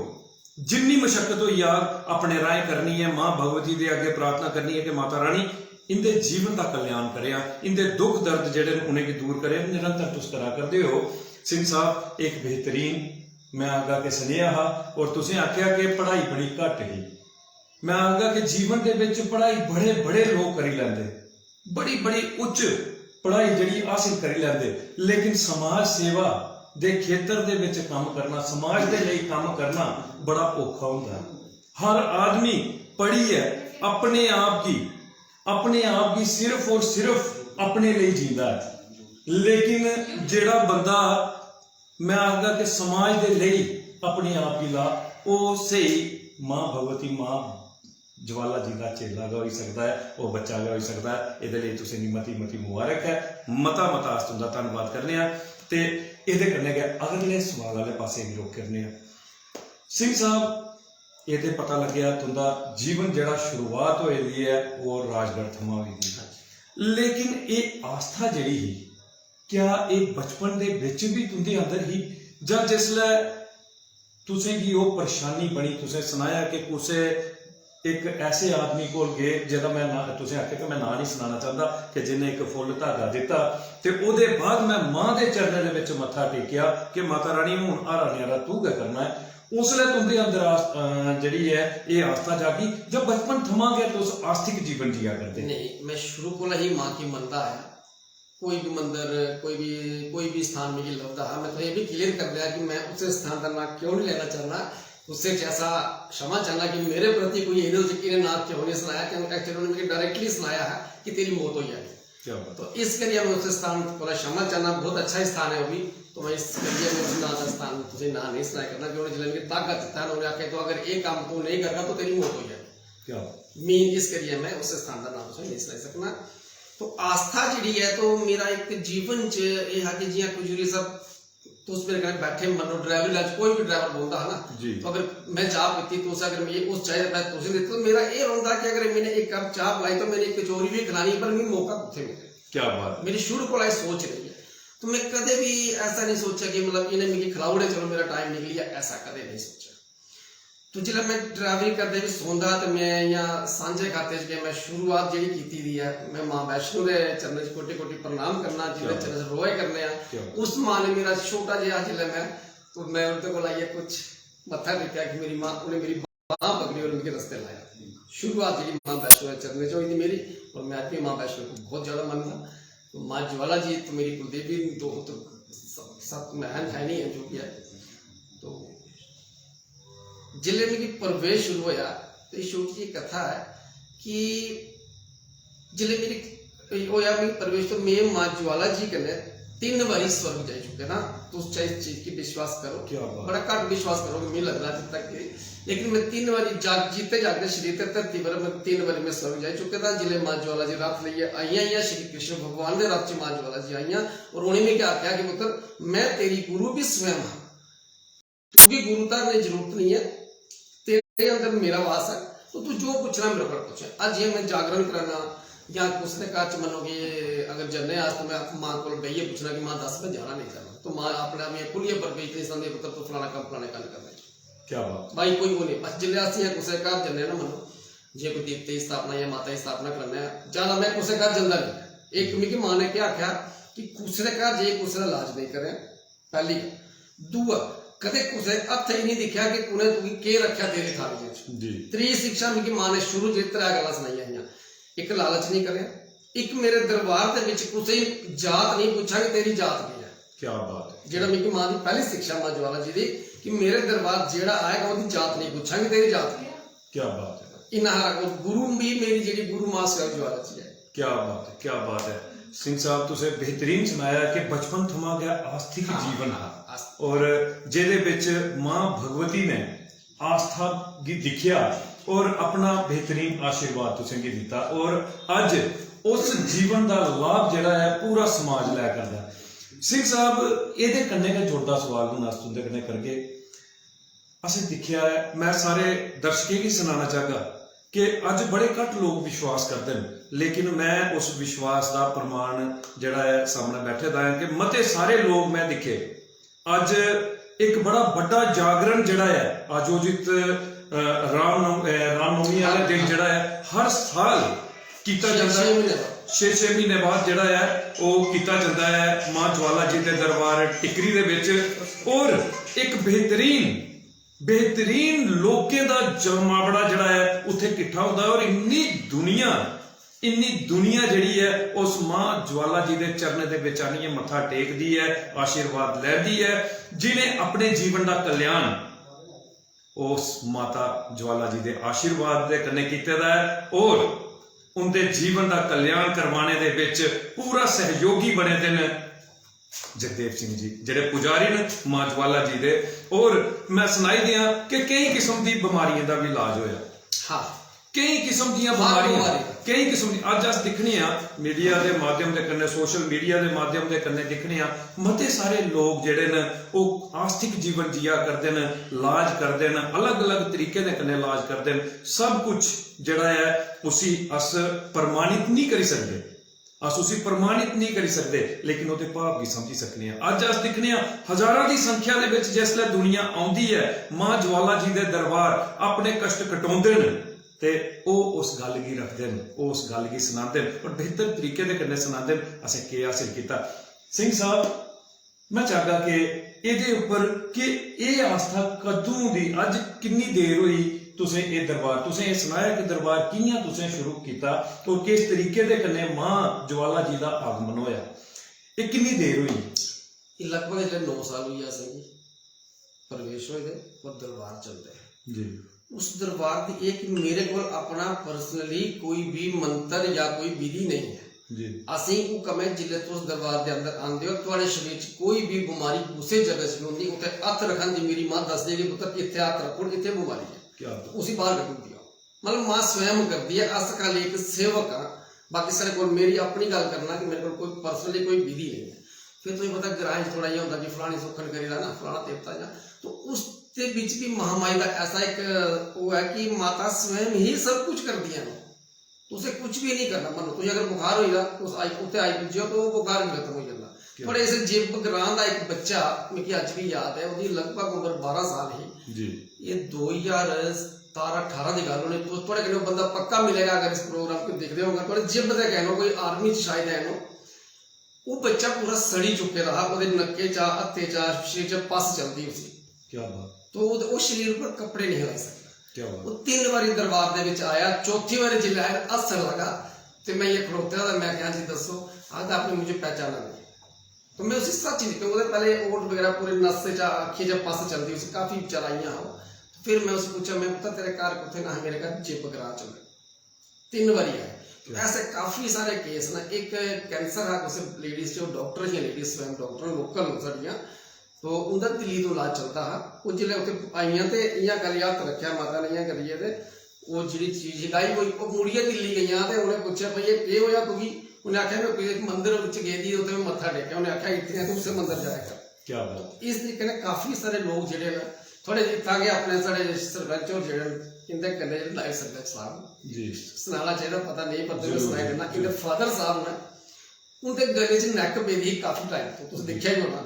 जिन्नी मशक्कत हो यार अपने राय करनी है। माँ भगवती दे अगे प्रार्थना करनी है कि माता रानी इनके जीवन का कल्याण करे इनके दुख दर्द जेडे उन्हें की दूर करे निरंतर तुस करा करते हो। सिंह साहब एक बेहतरीन मैं आगा के सुनिया हा और तुसें आख्या कि पढ़ाई बड़ी घट ही। मैं आगा कि जीवन के विच पढ़ाई बड़े बड़े लोग करी लैंदे बड़ी उच्च पढ़ाई जिहड़ी हासिल करी लैंदे लेकिन समाज सेवा दे खेतर दे विच काम करना समाज दे लई काम करना बड़ा औखा हुंदा। हर आदमी पढ़ी है अपने आप की अपने आप भी सिर्फ और सिर्फ अपने लिए जींदा है। लेकिन जेड़ा बंदा मैं आखदा कि समाज दे लिए अपने आप ही ला, वो सही मां भगवती मां ज्वाला जी का चेला गा हो सकता है, वो बच्चा गा हो सकता है। ये तुसें गी मती मती मुबारक है, मता मता अस तुंदा धन्नवाद करने आ। ते इहदे कन्नै गै अगले सवाल वाले पासे भी रुक करने आ। सिंह साहब ये पता लग्या तुंदा जीवन जड़ा शुरुआत होई है वो राजगढ़ थमां होई दी, लेकिन ये आस्था जड़ी ही क्या ये बचपन दे विच भी तुंदे अंदर ही, जां जिसलै तुसें गी वो परेशानी बनी, तुसें सनाया कि कुसै एक ऐसे आदमी को गए जिहदा मैं ना तुसें आख्या कि मैं नां नहीं सुनाना चाहता, कि जिन्हें एक फुल धागा दिता ते ओहदे बाद मैं मां दे चरणें दे विच मत्था टेकिया कि माता रानी हुण हारा न्यारा तू गै करना है। उसले तुंदे अंदर जिहड़ी है ये आस्था जागी, जब बचपन थमां गया तुस आस्तिक जीवन जिया करदे? नहीं, मैं शुरू को ही माँ की मनता है। कोई भी मंदिर कोई भी स्थान मुझे लगता है, मैं तो ये भी क्लियर कर दिया कि मैं उस स्थान का नाम क्यों नहीं लेना चाहना, उससे ऐसा क्षमा चाहना कि मेरे प्रति कोई इन्हें नाम क्यों नहीं सुनाया, क्योंकि एक्चुअली उन्होंने मुझे डायरेक्टली सुनाया है कि तेरी मौत हो जाएगी। तो इस करिए मैं उस स्थान को क्षमा चाहना, बहुत अच्छा स्थान है वो भी, तो मैं इस करिए मैं उस नाम स्थान तुझे ना नहीं सुनाया करना, क्योंकि जिले की ताकत था उन्होंने आके तो अगर एक काम तू नहीं करगा तो तेरी मौत हो जाएगी। मीन इस करिए मैं उस स्थान का नाम नहीं सुना सकना। तो आस्था जी है तो मेरा एक जीवन च यह है कि जियां कुछ सब तो उस मेरे घर बैठे मनो ड्राइवर लाज कोई भी ड्राइवर बोलता है ना, तो अगर मैं चाह पीती तो अगर मैं उस चाय मैं तुझे देता तो मेरा ये होता कि अगर मैंने एक कप चाय पिलाई तो मैंने एक कचौरी भी खिलानी, पर मैं मौका कुछ मिले। क्या बात, मेरी शुरू को सोच रही है। तो मैं कदे भी ऐसा नहीं सोचा कि मतलब इन्हें मेरी खिलाउड़े चलो मेरा टाइम निकल गया, ऐसा कदे नहीं सोचा। तो जिला मैं ड्राइवरी करते भी सोंदा तो मैं यहाँ सांझे खाते च मैं शुरुआत जी की दी है, मैं मां वैष्णो के चरणों च कोटि कोटि प्रणाम करना, जिन्हें चरण च रोए करने। उस मां ने मेरा छोटा जिहा जिले मैं तो मैं उनके को आइए कुछ मत्था टेकिया कि मेरी मां उन्हें मेरी बाह पकड़ी और उनके रस्ते लाया। शुरुआत जी मां वैष्णो के चरण च हुई थी मेरी, और मैं आज भी मां वैष्णो को बहुत ज्यादा मानता। तो मां ज्वाला जी तो मेरी कुलदेवी तो सब महन है नहीं है जो भी है। तो जिले में प्रवेश शुरू होया तो छोटी जी कथा है कि जिले मेरी होया मेरी प्रवेश तो मैं मां ज्वाला जी कने 3 बारी स्वर्ग जा चुके ना, तो उस चीज की विश्वास करो, बड़ा कट विश्वास करो कि मैं लग रहा जब तक, लेकिन मैं 3 बारी जीते जागते शरीर धरती पर मैं 3 बारी मैं स्वर्ग जा चुके था। जिले मां ज्वाला जी रथ लिए आई श्री कृष्ण भगवान ने रथ च मां ज्वाला जी आई, और उन्होंने क्या कहा कि पुत्र मैं तेरी गुरु भी स्वयं हाँ, क्योंकि गुरुता की जरूरत नहीं है, तेरे अंदर मेरा वास है, तो तू जो पूछना मेरे पर पूछे। आज ये मैं जागरण करना या उसने कहा मनोगे अगर जन्ने आज तो मैं मां को बहिए पूछना कि मां 10 बजे जाना नहीं जाना, तो मां अपने में खुलिए पर बेचते संदे पुत्र तो फलाना काम फलाने का करना। क्या बात भाई, कोई वो नहीं बस जिले आसी है कुछ का जन्ने ना मनो जे कोई देवते की स्थापना या माता की स्थापना करना है ज्यादा मैं कुछ का जंदा नहीं। एक मिकी मां ने क्या आख्या कि कुछ का जे कुछ का इलाज नहीं करे, पहली दूआ कदे कुछ हथ ही नहीं दिखा कि कुने तू के रखा तेरे थाली जी। त्री शिक्षा मिकी मां ने शुरू जे 3 गल्लां सुनाइयां हैं, एक लालच नहीं करे, एक मेरे दरबार दे विच कुछ जात नहीं पूछा कि तेरी जात की है। क्या बात है, जेड़ा मिकी मां दी पहली शिक्षा मां ज्वाला जी दी कि मेरे दरबार जेड़ा आएगा उसकी जात नहीं पूछा कि तेरी जात की है। क्या बात है, इन्हां गुरु भी मेरी जेड़ी गुरु मां ज्वाला जी है। क्या बात है, क्या बात है। सिंह साहब तुसे बेहतरीन सुनाया कि बचपन थमा गया आस्तिक जीवन और जेदे विच मां भगवती ने आस्था गी दिखिया और अपना बेहतरीन आशीर्वाद तुसें गी दिता, और अज उस जीवन का लाभ जिहड़ा है पूरा समाज लै करदा। सिंह साहब इहदे कन्नै गै जुड़दा सवाल हूं अस तुंदे कन्नै करगे। असें दिखिया है, मैं सारे दर्शकें गी सुनाना चाहगा कि अज बड़े घट लोग विश्वास करते हैं, लेकिन मैं उस विश्वास का प्रमाण जिहड़ा है सामने बैठे दा है कि मते सारे लोग मैं दिखे अज एक बड़ा बड़ा जागरण जिहड़ा है आयोजित रामनवमी वाले दिन जिहड़ा है हर साल किया जाता है, 6 महीने बाद जिहड़ा है वो किया जाता है मां ज्वाला जी के दरबार टिकरी दे विच, और एक बेहतरीन लोकें दा जमावड़ा जिहड़ा है उत्थे इकट्ठा होता है, और इन्नी दुनिया जिहड़ी है उस मां ज्वाला जी के चरणें दे विच आनिए मत्था टेकदी है, आशीर्वाद लैंदी है, जिन्हें अपने जीवन का कल्याण उस माता ज्वाला जी के आशीर्वाद दे कन्नै कीते दा है, और उनके जीवन का कल्याण करवाने दे विच पूरा सहयोगी बने दे ने जगदेव सिंह जी जेडे पुजारी ने मां ज्वाला जी दे। और मैं सुनाई दिया कि कई किस्म की बीमारियों का भी इलाज होया। हाँ, कई किस्म दी बीमारियां, कई किस्म दी अज अस दिखने मीडिया के माध्यम के कन्ने, सोशल मीडिया के माध्यम के कन्ने दिखने मते सारे लोग जेडे ने वो आस्थिक जीवन जिया करते हैं, इलाज करते हैं, अलग अलग तरीके के कन्ने इलाज करते हैं। सब कुछ जड़ा है उसी अस प्रमाणित नहीं करी सकते, अस उसी प्रमाणित नहीं करी सकते, लेकिन वो भाव भी समझी सकने। अज अस दिखने हजारों की संख्या के जिसले दुनिया आती है मां ज्वाला जी के दरबार अपने कष्ट कटाउंदे ने ते ओ उस गल की रखते हैं, वो उस गल की सुनाते हैं और बेहतर तरीके के कन्ने सुनाते हैं असें के हासिल किया। सिंह साहब मैं चाहता कि ये उपर कि ये आस्था कदों दी अज कितनी देर हुई तुसें ये दरबार, तुसें ये सुनाया कि दरबार कियां तुसें शुरू किया और किस तरीके दे कन्ने मां ज्वाला जी का आगमन होया, ये कितनी देर हुई? ये लगभग 9 साल हुई असें प्रवेश होए और दरबार चलते हैं जी। उस दरबार की एक मेरे को अपना पर्सनली कोई भी मंत्र या कोई विधि नहीं है जी। असी हुक्म है जिले तो उस दरबार के अंदर आंदे हो थोड़े शरीर च कोई भी बीमारी उसे जगह से होंगी उत्ते हथ रखन दी मेरी मां दस देगी पुत्र इत्थे हथ रखो इत्थे बीमारी है क्या उसी बाहर कट दिया। मतलब मां स्वयं कर दी है। अस खाली एक सेवक हाँ, बाकी सारे को मेरी अपनी गल करना कि मेरे को कोई पर्सनली कोई विधि नहीं है। फिर तुम्हें पता ग्रां थोड़ा ये होता कि फलानी सुखन करेगा ना फलाना देवता जा, तो उस ते बीच भी महामाई का ऐसा एक वो है कि माता स्वयं ही सब कुछ कर दिया ना, तो उसे कुछ भी नहीं करना। मानो तुझे अगर बुखार होगा तो उत्ते आई पुजो तो वो बुखार भी खत्म हो जाता। थोड़े ऐसे जिब ग्रां का एक बच्चा मुझे अज भी याद है, उसकी लगभग उम्र 12 साल ही जी। ये 2017-18 की गल होनी, तो थोड़े कहने बंदा पक्का मिलेगा अगर इस प्रोग्राम को देखते होगा। थोड़े जिब का कहना कोई आर्मी शायद है नो, वो बच्चा पूरा सड़ी चुके रहा, वो नक्के चा हत्थे चा शरीर च पस चलती उसी। क्या बात। तो वो शरीर पर कपड़े नहीं ला सकता। क्या बात। वो 3 बारी दरबार दे विच आया, चौथी बारी जिला हसन लगा तो मैं ये खड़ोता था, मैं क्या जी दसो आज आपने मुझे पहचाना नहीं, तो मैं उसी सच ही क्योंकि पहले ओट वगैरह पूरे नस से अखी जब पस चलती उसे काफी चलाइया हो। फिर मैं उससे पूछा मैं पता तेरे घर कुत्थे ना, मेरे घर जिप ग्रां चले 3 बारी आए। तो ऐसे काफी सारे केस ना, एक कैंसर है उसे लेडीज जो डॉक्टर ही लेडीज स्वयं डॉक्टर लोकल साड़ियाँ, तो उनका दिल्ली तो इलाज चलता है। वो जिले उत्ते आईया तो इं गल याद रखा माता ने इं करिए तो वो जी चीज हिलाई कोई मुड़िए दिल्ली गई तो उन्हें पूछा भाई ये होया तुगी, उन्हें आख्या मैं कोई मंदिर गई थी उत्ते मत्था टेकिया, उन्हें आख्या इतने तो उसे मंदिर जाया कर। क्या बात। इस तरीके ने काफी सारे लोग जेडे ना थोड़े इतना के अपने साढ़े सरपंच और जेडे इनके कन्ने लाइव सरपंच साहब जी सुनाना चाहिए, पता नहीं पता मैं सुनाई देना। इनके फादर साहब ने उनके गले च नैक पेदी काफी टाइम तो तुम देखा ही होना।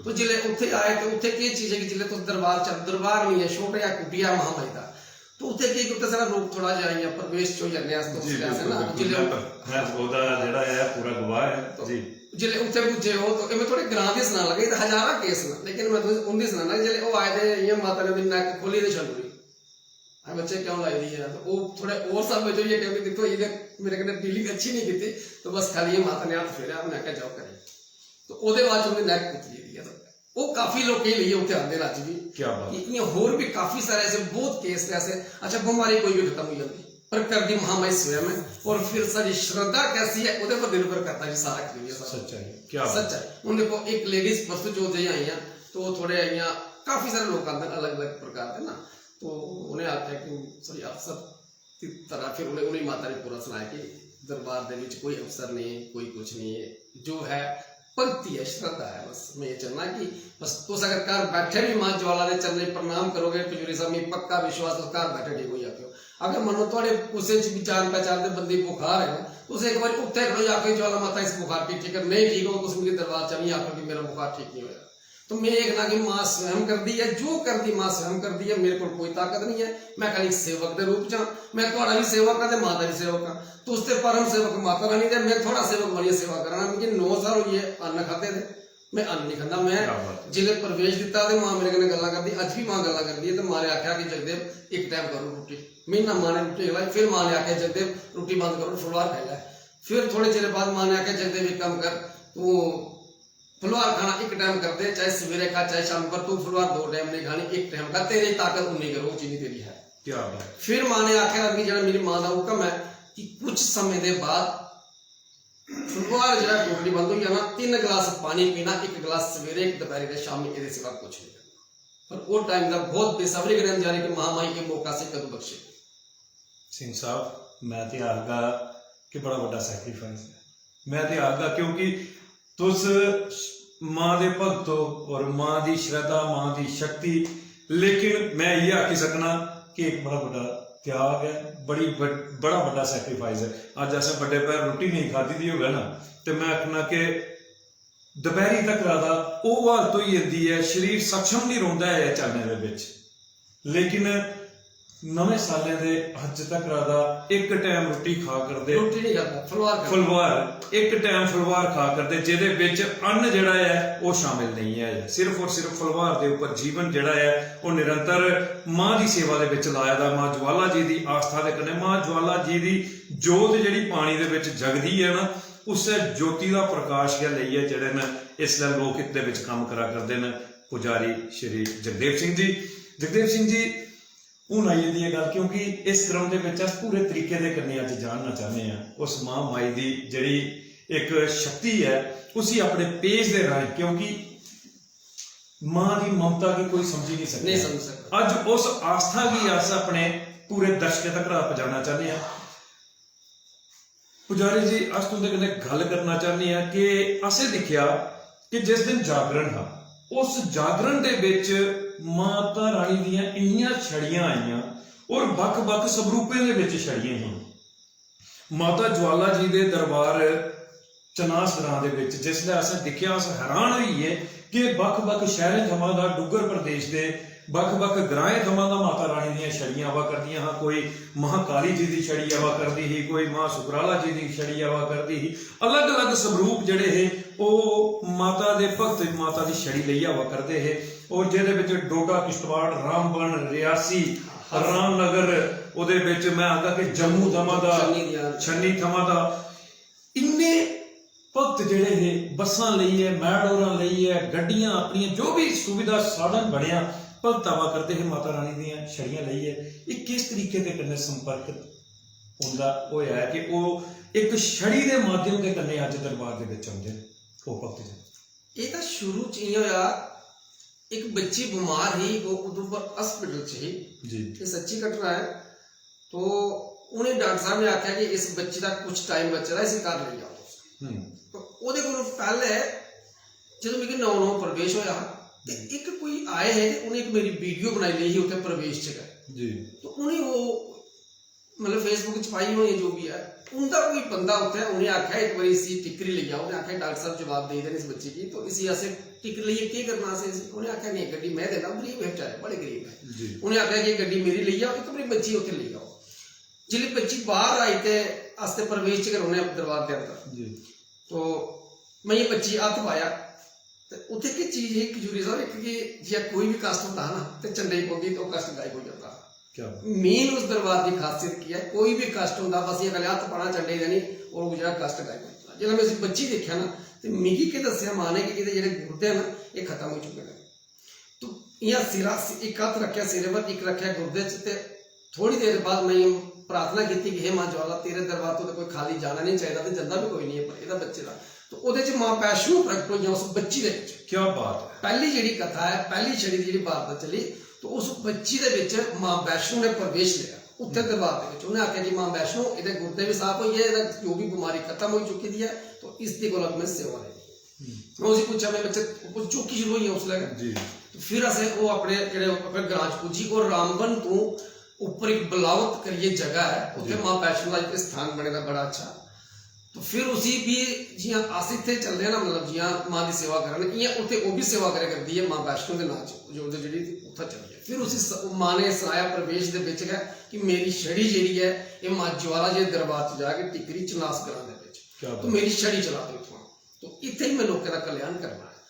तो जिले उत्थे आए तो उत्थे की चीज है कि जिले तो दरबार दरबार नहीं है, छोटा या कुटिया महामाई का, तो उत्थे की उत्ते सारा लोग थोड़ा जाइए प्रवेश चो जाने आस तो ना जिले मैं ओदा जेड़ा है पूरा गवाह है जी। जिले उत्थे पुजे हो तो मैं थोड़े ग्रां दी सुना लगे तो हजारा केस ना, लेकिन मैं उनदी सुनाना जिले वो आए थे ये माता ने नैक खोली ते छंडुरी आ बच्चे क्यों लाई दी है, तो वो थोड़े और सब जो ये कहते देखो ये मेरे कने डीलिंग अच्छी नहीं की थी, तो बस खाली ये माता ने हाथ फेरा मैं क्या जाओ करे, तो ओदे बाद उन्हें नैक कुतली दी है। वो काफी लोग के लिए उत्थे आंदे अज भी। क्या बात। ये होर भी काफी सारे ऐसे बहुत केस ऐसे। अच्छा बीमारी कोई भी खत्म हो जाती पर कर दी महामाई स्वयं है, और फिर सारी श्रद्धा कैसी है वो पर निर्भर करता है सारा सच्चाई। क्या सच्चाई। उन देखो एक लेडीज परसों जो दे आई तो थोड़े आई काफी सारे लोग आते अलग अलग प्रकार के ना, तो उन्हें आख्या कि सॉरी आप सब तरह फिर उन्हें माता ने पूरा सुनाया कि दरबार दे विच कोई अफसर नहीं कोई कुछ नहीं है, जो है भक्ति है श्रद्धा है। बस मैं ये चाहना कि बस तुम अगर घर बैठे भी मां ज्वाला के चरणें प्रणाम करोगे खजूरी साहब में पक्का विश्वास तो घर बैठे ठीक हो जाते हो। अगर मनो थोड़े उसे जान पहचान के बंदे बुखार है तो उसे एक बार उत्ते खड़ो जाके ज्वाला माता इस बुखार की ठीक है नहीं ठीक हो तो मेरे दरबार चलिए आकर कि मेरा बुखार ठीक नहीं होगा। तो मैं एक ना कि मां स्वयं कर दी है, जो कर दी मां स्वयं कर दी है, मेरे को कोई ताकत नहीं है, मैं खाली सेवक के रूप च मैं थोड़ा भी सेवक हाँ माता भी सेवक हाँ, तो उससे परम सेवक माता रानी दे मैं थोड़ा सेवक बनिए सेवा करना। मुझे 9 साल हुई है अन्न खाते थे, मैं अन्न नहीं खाता। मैं जिले प्रवेश दिता तो मां मेरे कने गल्लां करदी, अज भी मां गल्लां करदी है। तो मां ने आख्या कि जगदेव एक टाइम करो रोटी, महीना मां ने रोटी खिलाई, फिर मां ने आख्या जगदेव रोटी बंद करो फुलवार खाई लै। फिर थोड़े चिर बाद मां ने आख्या जगदेव एक काम कर तू फुलवार खाना एक टाइम कर दे, चाहे सवेरे खा चाहे शाम पर, तू फुलवार 2 टाइम नहीं खानी एक टाइम का, तेरी ताकत उन्नी करो चीनी तेरी है। क्या बात। फिर मां ने आख्या कि जो मेरी मां का हुक्म है कि कुछ समय के बाद फुलवार जो टोटली बंद हो जाना, 3 गिलास पानी पीना, 1 गिलास सवेरे 1 दोपहर के शाम ये सिवा कुछ नहीं करना। पर वो टाइम का बहुत बेसब्री करने जा रहे कि महामारी के मौका से कदों बख्शे। ਸਿੰਘ ਸਾਹਿਬ मैं तो आगा कि बड़ा बड़ा सैक्रीफाइस है। मैं तो आगा क्योंकि तुस मां दे भगत हो और मां की श्रद्धा, मां की शक्ति, लेकिन मैं ये आखी सकना कि एक बड़ा बड़ा त्याग है, बड़ा बड़ा सैक्रीफाइस है। अज असें बड़े पैर रोटी नहीं खाधी दी होगा ना, तो मैं आखना कि दोपहरी तक रादा वो हालत हो जाती है, शरीर सक्षम नहीं रहिंदा है चलने दे विच। लेकिन नवे साले दे अज तक रादा एक टाइम रोटी खा करदे, रोटी नहीं खाता, फुलवार एक टाइम फुलवार खा करदे, जिहदे विच अन्न जिहड़ा है वो शामिल नहीं है। सिर्फ और सिर्फ फुलवार दे उपर जीवन जिहड़ा है वो निरंतर मां की सेवा दे विच लाया दा। मां ज्वाला जी की आस्था दे कन्नै मां ज्वाला जी की जोत जिहड़ी पानी दे विच जगदी है ना, उस ज्योति का प्रकाश गै लईए जिहड़े न इसलिए लोक इस दे विच काम करा करदे न पुजारी श्री जगदेव सिंह जी। जगदेव सिंह जी हूँ आई जाती है गल, क्योंकि इस क्रम के पूरे तरीके के कन्नै अज जानना चाहते हैं उस मां माई की जिहड़ी एक शक्ति है उसी अपने पेज के राह, क्योंकि मां की ममता की कोई समझ नहीं सकता। अज उस आस्था की अस अपने पूरे दर्शकों तक पहुंचाना चाहते हैं। पुजारी जी अस तुंदे कन्नै गल करना चाहते हैं कि असें देखिया कि जिस दिन जागरण था, उस जागरण दे विच माता रानी दियां इन्नियां छड़ियां आईयां और बख-बख स्वरूपें दे विच छड़ियां हैं। माता ज्वाला जी दे दरबार चनास ग्रां दे विच जिसलै असें दिखिया अस हैरान होइए कि बख-बख शहरें थमां दा डुग्गर प्रदेश दे बख-बख ग्राएं थमां दा माता रानी दियां छड़ियां आवा करदियां हाँ। कोई महाकाली जी की छड़ी आवा करती ही, कोई मां सुकराला जी की छड़ी आवा करती ही। अलग अलग स्वरूप जिहड़े हे ਉਹ माता दे भगत माता की छड़ी लई आवा करते हैं। और जिहदे विच डोडा किश्तवाड़ रामबन रियासी रामनगर ਉਹਦੇ ਵਿੱਚ मैं आखा कि जम्मू थमां दा छन्नी थमां दा इन्ने भगत जिहड़े हे बसां लईए मैडोरां लईए गड्डियां अपनियां जो भी सुविधा साधन बनिया भगत आवा करते हैं माता रानी दियां छड़ियां लईए। ये किस तरीके के कन्नै संपर्क हुंदा होया है कि वो एक छड़ी के माध्यम के कन्नै अज दरबार दे विच आउंदे ने वो भगत जी। ये तो शुरू च ये होया, एक बच्ची बीमार ही वो उधमपुर हॉस्पिटल च ही जी, ये सच्ची घटना है। तो उन्हें डॉक्टर साहब ने आख्या कि इस बच्ची का कुछ टाइम बचा है, इसे घर ले जाओ। तो ਉਹਦੇ ਕੋਲ पहले ਜਦੋਂ मेरी 9 प्रवेश होया ਤੇ ਇੱਕ कोई आए है उन्हें एक मेरी वीडियो बनाई ली उत्थे प्रवेश च गए जी। तो उन्हें वो मतलब फेसबुक च पाई हुई जो भी है, उनका कोई बंदा उत्थे उन्हें आख्या एक बार इसी टिकरी ले जाओ। उन्हें आख्या डॉक्टर साहब जवाब दे देने इस बच्चे की, तो इसी ऐसे टिकट लिए क्या करना से। उन्हें आख्या नहीं गड्डी मैं देना, गरीब है बेचारे बड़े गरीब है। उन्हें आख्या कि गड्डी मेरी ले जाओ, एक अपनी बच्ची उत्थे ले जाओ। जिले बच्ची बाहर आई थे आस्ते प्रवेश च करने दरबार के अंदर, तो मैं ये बच्ची हथ पाया तो उत्थे की चीज है खजूरी साहब एक कि जे कोई भी कष्ट होता है ना तो झंडे पौधी तो कष्ट गायब हो जाता है। मेन उस दरबार की खासियत की है, कोई भी कष्ट होता बस ये गले हथ पाना झंडे देनी और गुजरा कष्ट गायब हो जाता। जब मैं इस बच्ची देखा ना तो मिगी के दसिया मां ने कि जेडे गुर्दे हैं ना ये खत्म हो चुके हैं। तो यहाँ सिरा एक हथ रखा सिरे पर, एक रखा गुर्दे च। थोड़ी देर बाद मैं प्रार्थना की कि हे मां ज्वाला तेरे दरबार तो कोई खाली जाना नहीं चाहिए, तो जंदा भी कोई नहीं है पर ਇਹਦਾ ਬੱਚੇ ਦਾ। तो ਉਹਦੇ ਚ मां वैष्णो प्रगट होई उस बच्ची दे विच। क्या बात है। पहली ਜਿਹੜੀ कथा है, पहली छड़ी ਦੀ ਜਿਹੜੀ वारदात चली, तो उस बच्ची दे विच मां वैष्णो ने प्रवेश लिया उत्थे दरबार दे विच। उन्हें आख्या जी मां वैष्णो ਇਹਦੇ गुर्दे भी साफ होई है, ਇਹਦਾ जो भी बीमारी खत्म हो चुकी दी है, तो इसकी कोल मैं सेवा लेनी। मैं उसी पूछा मैं बच्चे कुछ चौकी शुरू हुई है उसले जी। तो फिर असें वो अपने ਜਿਹੜੇ अपने ग्रां च पुजी और रामबन तो ऊपर एक बलावत करिए जगह है, उत्थे मां वैष्णो का एक स्थान बनेगा बड़ा अच्छा। तो फिर उसी भी जियां अस इत्थे चल रहे ना मतलब जियां मां की सेवा करन इयां उत्थे वो भी सेवा करे करदी है मां वैष्णो के नाम च जो जिहड़ी उत्थे चल रही है। फिर उसी मां ने सनाया प्रवेश दे विच गया कि मेरी छड़ी जिहड़ी है ये मां ज्वाला जी दरबार च जाके टिकरी चनास ग्रां दे विच, तो मेरी छड़ी चला दो इत्थों, तो इत्थे ही मैं लोगों का कल्याण करना है।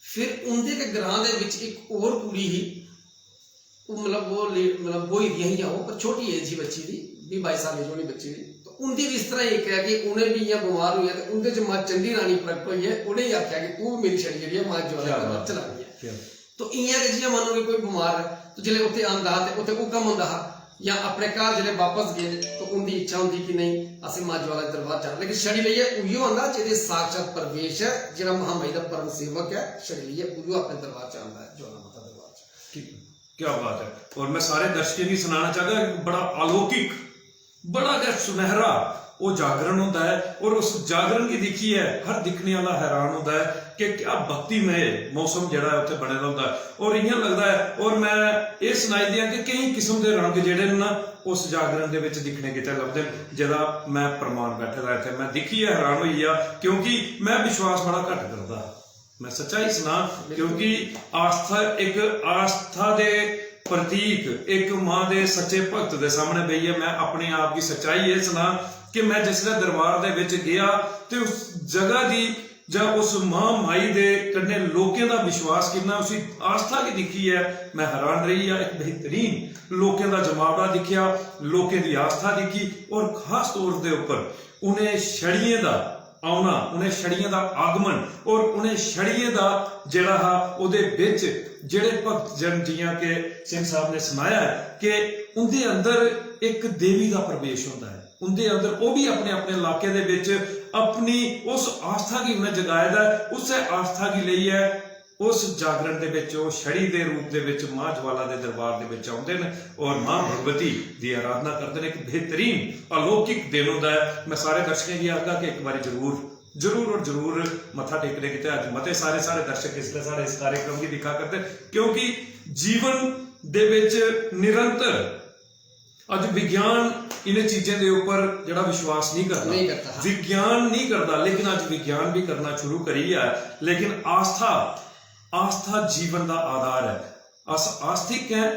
फिर उनके के ग्रां दे विच एक और कुड़ी ही मतलब वो ही दियां वो पर छोटी एज ही बच्ची थी 20-22 साल की होनी बच्ची थी। तो उनकी भी इस तरह एक है कि उन्हें भी इं बीमार हुई है, तो उनके च मां चंडी रानी प्रगट हुई है। उन्हें ही आख्या कि तू मेरी छड़ी जी मां ज्वाला चलानी है। तो इं जियां मानो कि कोई बीमार है तो जिले उत्थे आंदा तो उत्थे हुक्म होंदा हा ਜਾਂ ਆਪਣੇ ਘਰ ਜਿਹੜੇ ਵਾਪਸ ਗਏ ਤਾਂ ਉਹਦੀ ਇੱਛਾ ਹੁੰਦੀ ਕਿ ਨਹੀਂ ਅਸੀਂ ਮਾਂ ਜਵਾਲਾ ਦੇ ਦਰਬਾਰ ਜਾਣਾ, ਲੇਕਿਨ ਛੜੀ ਲਈਏ ਉਹੀਓ ਆਂਦਾ ਜਿਹਦੇ ਸਾਖਸ਼ਾਤ ਪ੍ਰਵੇਸ਼ ਹੈ, ਜਿਹੜਾ ਮਹਾਮਾਈ ਦਾ ਪਰਮ ਸੇਵਕ ਹੈ, ਛੜੀ ਲਈਏ ਉਹੀਓ ਆਪਣੇ ਦਰਬਾਰ ਚ ਆਉਂਦਾ ਹੈ, ਜਵਾਲਾ ਮਾਤਾ दरबार च। क्या बात है। और मैं सारे दर्शकों की सुनाना चाहता कि बड़ा अलौकिक, बड़ा गैर सुनहरा वो जागरण होता है, और उस जागरण की दिखी है हर दिखने वाला हैरान होता है कि क्या भक्तिमय मौसम जड़ा उत्थे बने होता है, और इं लगता है। और मैं ये सुनाई दिया कि कई किस्म के रंग जेडे ना उस जागरण दे विच दिखने किते लभदे, जिहदा मैं प्रमाण बैठे दा इत्थे मैं दिखी है, हैरान होई आ, क्योंकि मैं विश्वास बड़ा घट करदा, मैं सच्चाई सुना, क्योंकि आस्था एक आस्था दे प्रतीक एक मां दे सच्चे भगत दे सामने बई है। मैं अपने आप की सच्चाई ये सुना कि मैं जिसले दरबार दे विच गया ते उस जगह दी ਜਾਂ उस मां माई दे कन्ने लोकें दा विश्वास कितना, उसी आस्था की दिखी है, मैं हैरान रही है। एक बेहतरीन लोकें दा जमावड़ा दिखिया, लोकें दी आस्था दिखी, और खास तौर दे उपर उन्हें छड़ियें दा आउना, उन्हें छड़ियें दा आगमन, और उन्हें छड़ियें दा जिहड़ा हा उहदे विच जिहड़े भगत जन जियां के सिंह साहब ने सुनाया है कि उनके अंदर एक देवी का प्रवेश होता है, उनके अंदर वो भी अपने अपने इलाके दे विच अपनी उस आस्था की उन्हें जगाया है, उस आस्था की लई है उस जागरण दे विच वो छड़ी दे रूप दे विच मां ज्वाला दे दरबार दे विच आउंदे ने और मां भगवती दी आराधना करते हैं। एक बेहतरीन अलौकिक दिन होता है। मैं सारे दर्शकों की आखा कि एक बार जरूर जरूर और जरूर मत्था टेकने की अज मते सारे दर्शक इसलिए सारे इस कार्यक्रम की दिखा करते, क्योंकि जीवन दे विच निरंतर अज विज्ञान इन चीजें के ऊपर जड़ा विश्वास नहीं करता, विज्ञान नहीं करता, लेकिन अज विज्ञान भी करना शुरू करी है। लेकिन आस्था आस्था जीवन का आधार है। अस आस्तिक हैं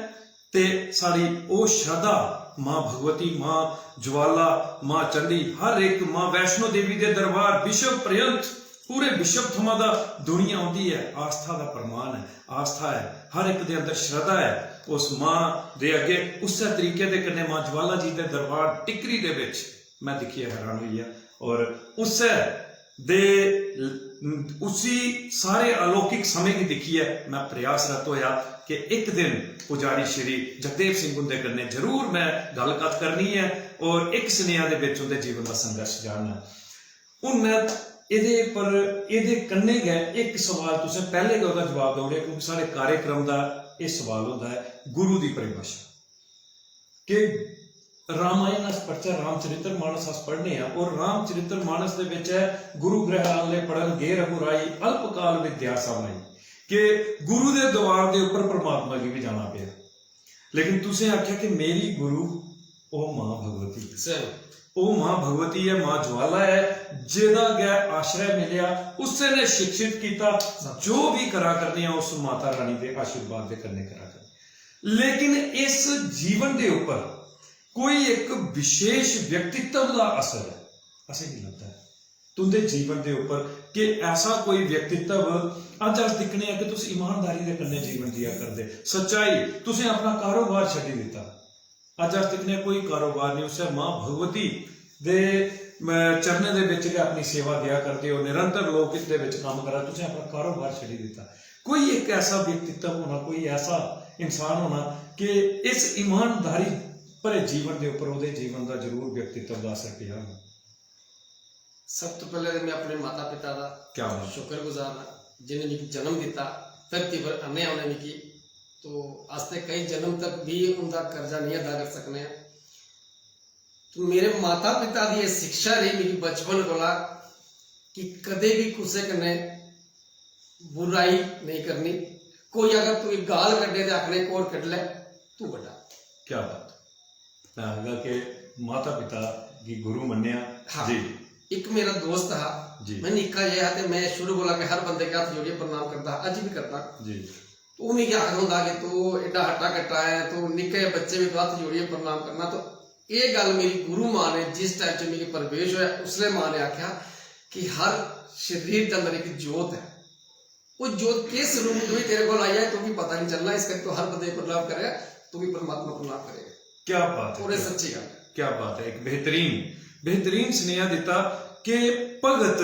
ते सारी ओ श्रद्धा मां भगवती, मां ज्वाला, मां चंडी, हर एक मां वैष्णो देवी के दरबार विश्व पर्यंत पूरे विश्व थमां दा दुनिया आउंदी है। आस्था का प्रमाण है, आस्था है, हर एक दे अंदर श्रद्धा है उस मां दे अगे। उस तरीके दे कन्ने मां ज्वाला जी दे दरबार टिकरी दे विच मैं दिखी हैरान हुई है, और उस दे उसी सारे अलौकिक समय की दिखी है। मैं प्रयासरत होया कि एक दिन पुजारी श्री जगदेव सिंह उनके कन्ने जरूर मैं गलबात करनी है और एक स्नेहा दे विच उनके जीवन का संघर्ष जानना। हुण मैं इहदे पर इहदे कन्ने गए एक सवाल तुसें पहले गै उहदा जवाब देओगे, क्योंकि सारे कार्यक्रम का यह सवाल होता है गुरु की परिभाषा कि रामायण अस पढ़चे, रामचरित्र मानस अस पढ़ने हैं, और रामचरित्र मानस दे विच है गुरु ग्रहाले पढ़न गे रघुराई अल्पकाल विद्या समाई, कि गुरु दे द्वार दे उपर परमात्मा की भी जाना पिया। लेकिन तुसें आख्या कि मेरी गुरु ओ मां भगवती, ओ मां भगवती है, मां ज्वाला है, जेदा गै आश्रय मिलिया उससे ने शिक्षित किया, जो भी करा करने उस माता रानी के आशीर्वाद के करने करा कर। लेकिन इस जीवन के उपर कोई एक विशेष व्यक्तित्व का असर है, असर नहीं लगता है तुंदे जीवन के उपर कि ऐसा कोई व्यक्तित्व अज अस दिखने कि तुम ईमानदारी के कन्ने जीवन जिया करते, सच्चाई तुसें अपना कारोबार छड्डी दिता। अज अस दिखने कोई कारोबार नहीं, उससे मां भगवती दे चरणे दे विच अपनी सेवा दिया करते हो, निरंतर लोग इस दे विच काम करा, तुसें अपना कारोबार छड्डी दिता। कोई एक ऐसा व्यक्तित्व होना, कोई ऐसा इंसान होना कि इस ईमानदारी भरे जीवन के उपर उहदे जीवन का जरूर व्यक्तित्व का असर पिया। सब तो पहले मैं अपने माता पिता का क्या शुक्रगुजार हाँ, जिन्हें मिगी जन्म दिता, धरती पर अन्य उन्हें मिगी, तो आज तक कई जन्म तक भी उनका कर्जा नहीं अदा कर सकने। तो मेरे माता पिता की यह शिक्षा रही मेरी बचपन कोला कि कदे भी कुसे कने बुराई नहीं करनी। कोई अगर तू एक गाल कड्डे तो आखने कोर कट ले तू बड़ा। क्या बात है कि माता पिता की गुरु मन्या। हाँ। जी एक मेरा दोस्त था जी, मैं निका जिहा ते मैं शुरू बोला कि हर बंदे के हाथ जोड़िए प्रणाम करता, अज भी करता जी। तो उन्हें क्या होंगे कि तू एडा हट्टा कट्टा है, तू निके बच्चे भी हाथ जोड़िए प्रणाम करना। तो ये गल मेरी गुरु मां ने जिस टाइम से मेरी प्रवेश होया उसले मां ने आख्या कि हर शरीर के अंदर एक जोत है, वो जोत किस रूप में तेरे को आई है तो भी पता नहीं चलना, इसका तो हर बंदे प्रणाम करे तो भी परमात्मा प्रणाम करेगा। क्या बात है, सच्ची गल, क्या बात है। एक बेहतरीन स्नेहा दिता कि भगत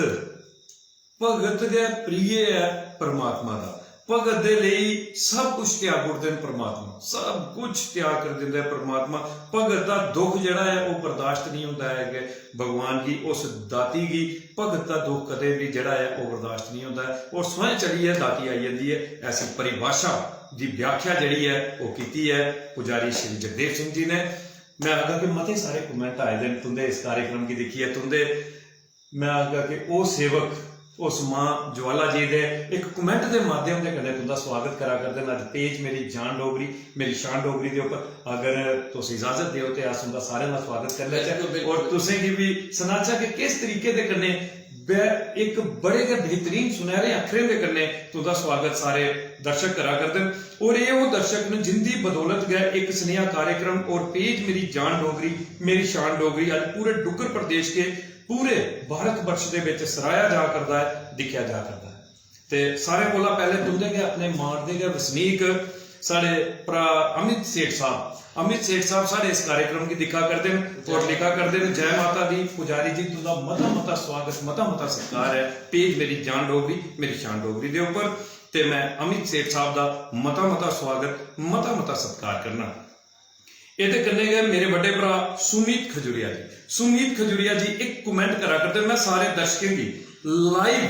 भगत के प्रिय है परमात्मा का, ਭਗਤ ਦੇ ਲਈ ਸਭ ਕੁਝ ਤਿਆਗ ਕਰ ਦੇਣ ਪਰਮਾਤਮਾ, ਸਭ ਕੁਝ ਤਿਆਗ ਕਰ ਦਿੰਦਾ ਪਰਮਾਤਮਾ। ਭਗਤ ਦਾ ਦੁੱਖ ਜਿਹੜਾ ਹੈ ਉਹ ਬਰਦਾਸ਼ਤ ਨਹੀਂ ਹੁੰਦਾ ਹੈ ਕਿ ਭਗਵਾਨ ਦੀ ਉਸ ਦਾਤੀ ਦੀ ਭਗਤ ਦਾ ਦੁੱਖ ਕਦੇ ਵੀ ਜਿਹੜਾ ਹੈ ਉਹ ਬਰਦਾਸ਼ਤ ਨਹੀਂ ਹੁੰਦਾ ਔਰ ਸਵੈਂ ਚਲੀ ਹੈ ਦਾਤੀ ਆਈ ਜਾਂਦੀ ਹੈ। ਐਸੀ ਪਰਿਭਾਸ਼ਾ ਦੀ ਵਿਆਖਿਆ ਜਿਹੜੀ ਹੈ ਉਹ ਕੀਤੀ ਹੈ ਪੁਜਾਰੀ श्री जगदेव सिंह जी ने। मैं आगा के मते सारे कमेंट आए दिन तुंदे इस कार्यक्रम की देखी है तुंदे, मैं आगा के ओ सेवक उस मां ज्वाला जी दे एक कमेंट के माध्यम से कने तुंदा स्वागत करा करदे अज पेज मेरी जान डोगरी मेरी शान डोगरी के ऊपर अगर तुम इजाजत दिओ तो अस उनका सारे का स्वागत कर लेते और तुसें की भी सुनाचा कि किस तरीके दे कन्ने एक बड़े के बेहतरीन सुनहरे अखरे के कन्ने तुंदा स्वागत सारे दर्शक करा करदे और ये वो दर्शक ने जिंदी बदौलत गए एक स्नेहा कार्यक्रम और पेज मेरी जान डोगरी मेरी शान डोगरी अज पूरे डुगर प्रदेश के पूरे भारत वर्ष के विच सराया जा करता है, दिखा जा करता है। ते सारे कोला पहले तुंदे गए अपने मारदे गए वसनीक साढ़े भरा अमित सेठ साहब साढ़े इस कार्यक्रम की दिखा करते हैं और लिखा करते हैं जय माता दी पुजारी जी तुंदा मता मता स्वागत मता मता सत्कार है पेज मेरी जान डोगरी मेरी शान डोगरी के ऊपर। ते मैं अमित सेठ साहब का मता मता स्वागत मता मता सत्कार करना। ये कन्ने गए मेरे बड़े भरा सुमीत खजूरिया जी एक कमेंट करा करते, मैं सारे दर्शकों की लाइव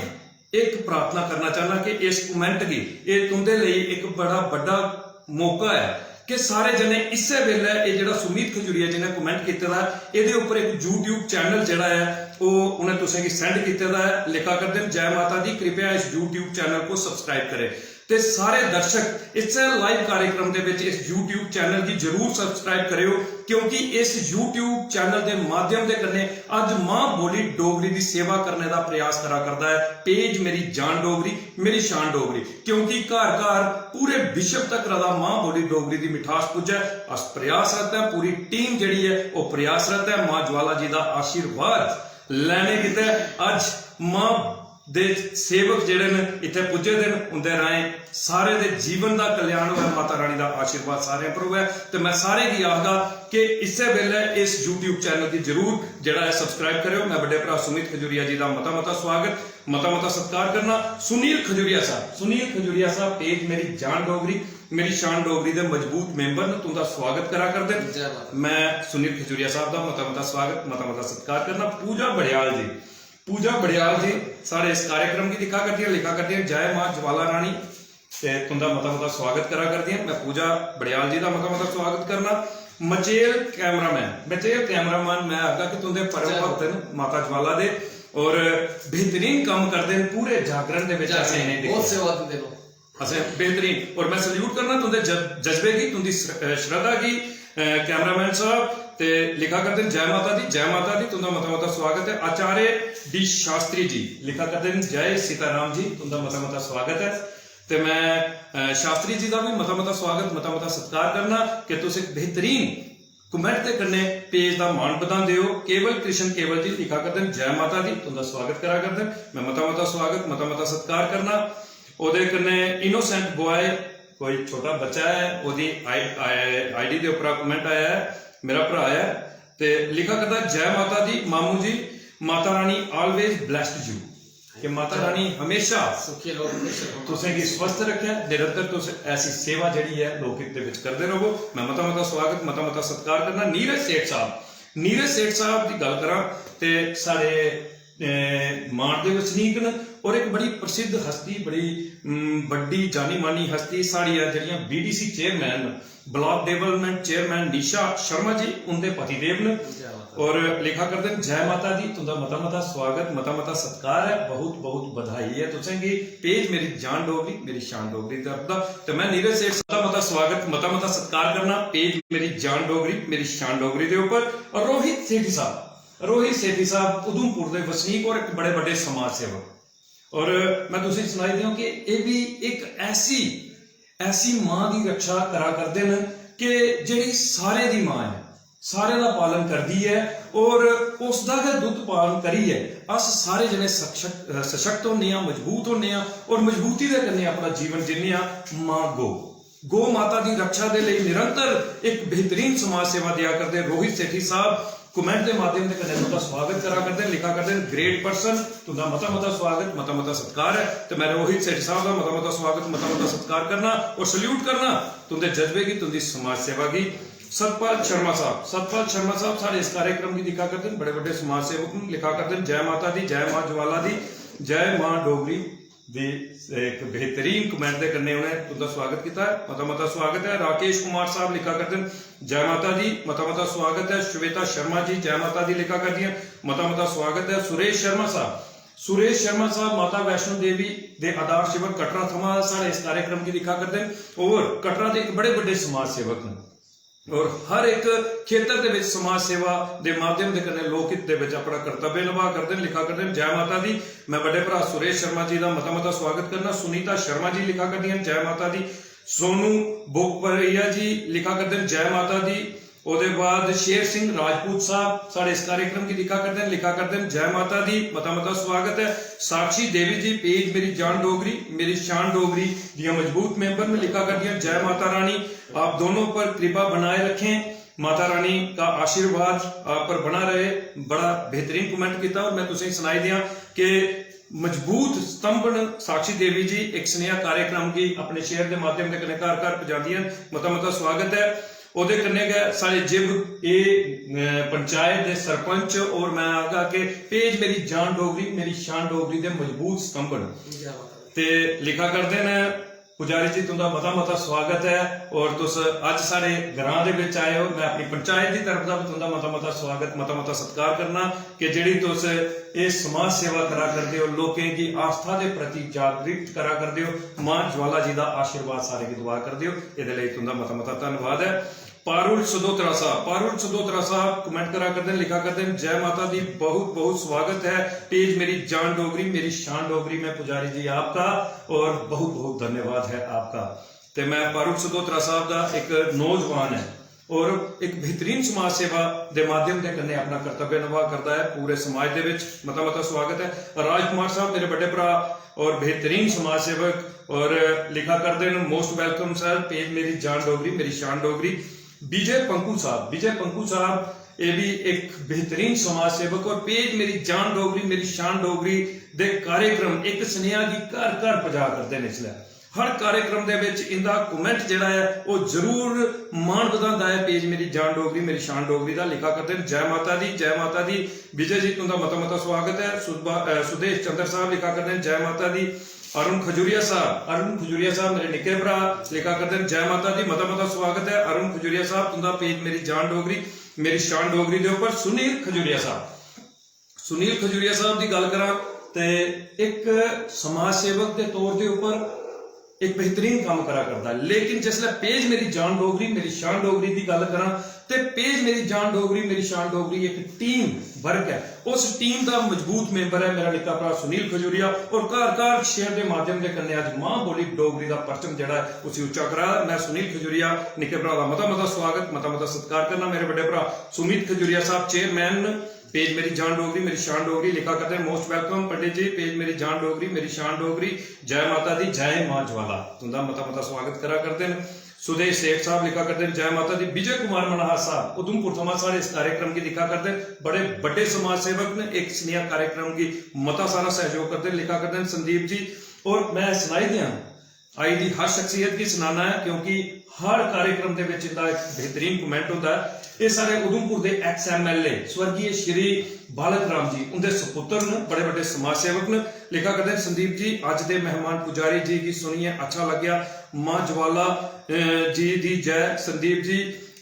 एक प्रार्थना करना चाहना कि इस कमेंट की ये तुंदे लिए एक बड़ा बड़ा मौका है कि सारे जने इसे वेले ये जिहड़ा सुमीत खजूरिया जी ने कमेंट किया ये ऊपर एक यूट्यूब चैनल जिहड़ा है वो उन्हें तुसें सेंड किया है, लिखा करते जय माता दी कृपया इस यूट्यूब चैनल को सब्सक्राइब करें। ते सारे दर्शक इस लाइव कार्यक्रम के विच इस यूट्यूब चैनल की जरूर सब्सक्राइब करियो क्योंकि इस यूट्यूब चैनल के माध्यम के कन्ने अज मां बोली डोगरी की सेवा करने का प्रयास करा करता है पेज मेरी जान डोगरी मेरी शान डोगरी, क्योंकि घर घर पूरे विश्व तक रहा मां बोली डोगरी की मिठास पुजे अस प्रयासरत है, पूरी टीम जिहड़ी है वो प्रयासरत है मां ज्वाला जी का आशीर्वाद लैने किते अज मां दे सेवक जिहड़े ने इत्थे पुजे दे उंदे राहें सारे दे जीवन का कल्याण होवे, माता रानी का आशीर्वाद सारे पर होवे। तो मैं सारे की आखदा कि इसे वेले इस यूट्यूब चैनल की जरूर जिहड़ा है सब्सक्राइब करियो। मैं बड़े भरा सुमित खजूरिया जी का मता मता स्वागत मता मता सत्कार करना। सुनील खजूरिया साहब पेज मेरी जान डोगरी मेरी शान डोगरी के मजबूत मेंबर ने तुंदा स्वागत करा करदे। मैं सुनील खजूरिया साहब का मता मता स्वागत मता मता सत्कार करना। पूजा बड़ियाल जी सारे इस कार्यक्रम की लिखा करती है जय मां ज्वाला रानी ते तुंदा मता मता स्वागत करा करती है। मैं पूजा बड़ियाल जी का मता मता स्वागत करना। मचेल कैमरामैन मैं आगा कि तुंदे परम भक्त ने माता ज्वाला दे और बेहतरीन काम करते हैं पूरे जागरण के विच असें इन्हें बहुत सेवा दिंदे नो असें बेहतरीन और मैं सल्यूट करना तुंदे जज्बे की तुंदी श्रद्धा की कैमरामैन साहब ते लिखा करते हैं जय माता दी तुंदा मता मता स्वागत है। आचार्य डी शास्त्री जी लिखा करते हैं जय सीताराम जी तुंदा मता मता स्वागत है। ते मैं शास्त्री जी का भी मता मता स्वागत मता मता सत्कार करना कि तुम एक बेहतरीन कमेंट के कन्ने पेज का मान बधांदे हो। केवल कृष्ण केवल जी लिखा करते हैं जय माता दी तुंदा स्वागत करा करते हैं। मैं मता मता स्वागत मता मता सत्कार करना। ओदे कन्ने इनोसेंट बॉय कोई छोटा बच्चा है ओदी आईडी के ऊपर कमेंट आया है मेरा भरा है ते लिखा करता जय माता दी मामू जी Mata Rani always blessed you कि माता रानी हमेशा सुखी रहो तुसें की स्वस्थ रखे निरंतर तुस ऐसी सेवा जिहड़ी है लोकहित दे विच करदे रहो। मैं मता मता स्वागत मता मता सत्कार करना। नीरज सेठ साहब की गल करा ते सारे मान दे वसनीक न और एक बड़ी प्रसिद्ध हस्ती बड़ी बड़ी जानी मानी हस्ती साड़ी जड़ियां BDC chairman block development chairman Nisha Sharma ji उनके पतिदेव ने और लिखा करते हैं जय माता दी तुंदा मता मता स्वागत मता मता सत्कार है। बहुत बहुत बधाई है तुसें की पेज मेरी जान डोगरी मेरी शान डोगरी तरफ दा। तो मैं नीरज सेठ मता मता स्वागत मता मता सत्कार करना पेज मेरी जान डोगरी मेरी शान डोगरी के ऊपर। और रोहित सेठी साहब उधमपुर के वसनीक और एक बड़े बड़े समाज सेवक और मैं तुसें सुनाई दूं कि ये भी एक ऐसी मां की रक्षा करा करते हैं कि जिहड़ी सारे दी मां है सारे का पालन करती है और उसका गै दुध पालन करिए अस सारे जने सशक्त होने मजबूत होने और मजबूती के कन्नै अपना जीवन जीने। मां गो माता की रक्षा के लिए निरंतर एक बेहतरीन समाज सेवा दिया करते रोहित सेठी साहब कमेंट के माध्यम से कन्नै तुंदा स्वागत करा करते लिखा करते ग्रेट पर्सन तुंदा मता स्वागत मता सत्कार है। तो मैं रोहित सेठ साहब का मता स्वागत मता सत्कार करना और सल्यूट करना तुंदे जज्बे की तुंदी समाज सेवा की। सतपाल शर्मा साहब सारे इस कार्यक्रम की लिखा करते बड़े बड़े समाज सेवक लिखा करते जय माता दी, जय मां ज्वाला दी, जय मां डोगरी दी। एक बेहतरीन कमेंट के कन्ने उन्हें तुंदा स्वागत किया है, मता स्वागत है। राकेश कुमार साहब लिखा करते जय माता दी, मता स्वागत है। श्वेता शर्मा जी जय माता दी लिखा करती है, मता स्वागत है। सुरेश शर्मा साहब माता वैष्णो देवी दे आधार सेवक कटरा थमा सारे इस कार्यक्रम की लिखा करते हैं और कटरा के एक बड़े बड़े समाज सेवक हैं और हर एक खेतर दे विच समाज सेवा के माध्यम के कन्नै लोकहित दे विच अपना कर्तव्य निभा करते हैं लिखा करते हैं जय माता दी। मैं बड़े भरा सुरेश शर्मा जी का मता स्वागत करना। सुनीता शर्मा जी लिखा करती हैं जय माता दी। सोनू बोकपरिया जी लिखा करते हैं जय माता दी। उसके बाद शेर सिंह राजपूत साहब सारे इस कार्यक्रम की लिखा करते हैं जय माता दी, मता स्वागत है। साक्षी देवी जी पेज मेरी जान डोगरी मेरी शान डोगरी दिया मजबूत मेंबर में लिखा करती हैं जय माता रानी। आप दोनों पर कृपा बनाए रखें, माता रानी का आशीर्वाद आप पर बना रहे। बड़ा बेहतरीन कमेंट किया और मैं तुसें सुनाई दिया कि मजबूत स्तंभन साक्षी देवी जी एक स्नेहा कार्यक्रम की अपने शेयर के माध्यम से घर घर पहुंचाती हैं, मता स्वागत है। ਉਹਦੇ ਕੰਨੇ गए सारे जिब ये पंचायत के सरपंच और मैं आगा के पेज मेरी जान डोगरी मेरी शान डोगरी के मजबूत स्तंभन ते लिखा करते हैं पुजारी जी तुंदा मता स्वागत है और तुस अज सारे ग्रां दे विच आए हो। मैं अपनी पंचायत की तरफ का भी तुंदा मता स्वागत मता सत्कार करना कि जिहड़ी तुस ये समाज सेवा करा करते हो लोकें की आस्था के प्रति जागृत करा करते हो। मां ज्वाला जी का आशीर्वाद सारे की दुआ करते हो, ये लई तुंदा मता धन्यवाद है। पारुल सदोत्रा साहब कमेंट करा करते हैं लिखा करते हैं जय माता दी, बहुत स्वागत है। पेज मेरी जान डोगरी मेरी शान डोगरी में पुजारी जी आपका और बहुत धन्यवाद है आपका। तो मैं पारुल सदोत्रा साहब का एक नौजवान है और एक बेहतरीन समाज सेवा के माध्यम के कन्ने अपना कर्तव्य निभा करता है पूरे समाज के विच, मता स्वागत है। राजकुमार साहब मेरे बड़े भरा और बेहतरीन समाज सेवक और लिखा करते हैं मोस्ट वेलकम सर पेज मेरी जान डोगरी मेरी शान डोगरी। विजय पंकू साहब ये भी एक बेहतरीन समाज सेवक और पेज मेरी जान डोगरी मेरी शान डोगरी दे कार्यक्रम एक स्नेहा की घर घर पहुंचा करते हैं। इसलिए हर कार्यक्रम दे विच इंदा कमेंट जिहड़ा है वो जरूर मान वधांदा है पेज मेरी जान डोगरी मेरी शान डोगरी का। लिखा करते हैं जय माता दी। विजय जी तुंदा मता स्वागत है। सुदेश चंद्र साहब लिखा करते हैं जय माता दी। अरुण खजूरिया साहब मेरे निके भरा लिखा करते हैं जय माता दी, मता स्वागत है। अरुण खजूरिया साहब तुंदा पेज मेरी जान डोगरी मेरी शान डोगरी के उपर। सुनील खजूरिया साहब की गल करा ते एक समाज सेवक के तौर के उपर एक बेहतरीन काम करा करता है, लेकिन जिसले पेज मेरी जान डोगरी मेरी शान डोगरी की गल करा ते पेज मेरी जान डोगरी मेरी शान डोगरी एक टीम वर्क है। उस टीम का मजबूत मेंबर है मेरा निक्का भरा सुनील खजूरिया और घर शेयर के माध्यम के कन्ने अज मां बोली डोगरी का परचम जिहड़ा उसी उच्चा करा। मैं सुनील खजूरिया निक्के भरा का मता स्वागत मता सत्कार करना। मेरे बड़े भरा सुमित खजूरिया साहब चेयरमैन पेज मेरी जान डोगरी मेरी शान डोगरी लिखा करते हैं मोस्ट वेलकम पंडित जी पेज मेरी जान डोगरी मेरी शान डोगरी। जय माता दी, जय मां ज्वाला तुंदा मता स्वागत करा करते हैं। सुदेश सेठ साहब लिखा करते हैं जय माता दी। विजय कुमार मनहास साहब उधमपुर थमा सारे इस कार्यक्रम की लिखा करते हैं बड़े बड़े समाज सेवक ने एक स्नेहा कार्यक्रम की मता सारा सहयोग करते हैं लिखा करते हैं संदीप जी। और मैं सुनाई दिया आई दी हर शख्सियत की सुनाना है क्योंकि हर कार्यक्रम के विच इनका एक बेहतरीन कमेंट होता है। ये सारे उधमपुर के एक्स MLA स्वर्गीय श्री बालक राम जी उनके सपुत्र ने बड़े बड़े समाज सेवक ने लिखा करते हैं संदीप जी अज दे मेहमान पुजारी जी की सुनिए अच्छा लग्या। मां ज्वाला जी दी जय। संदीप जी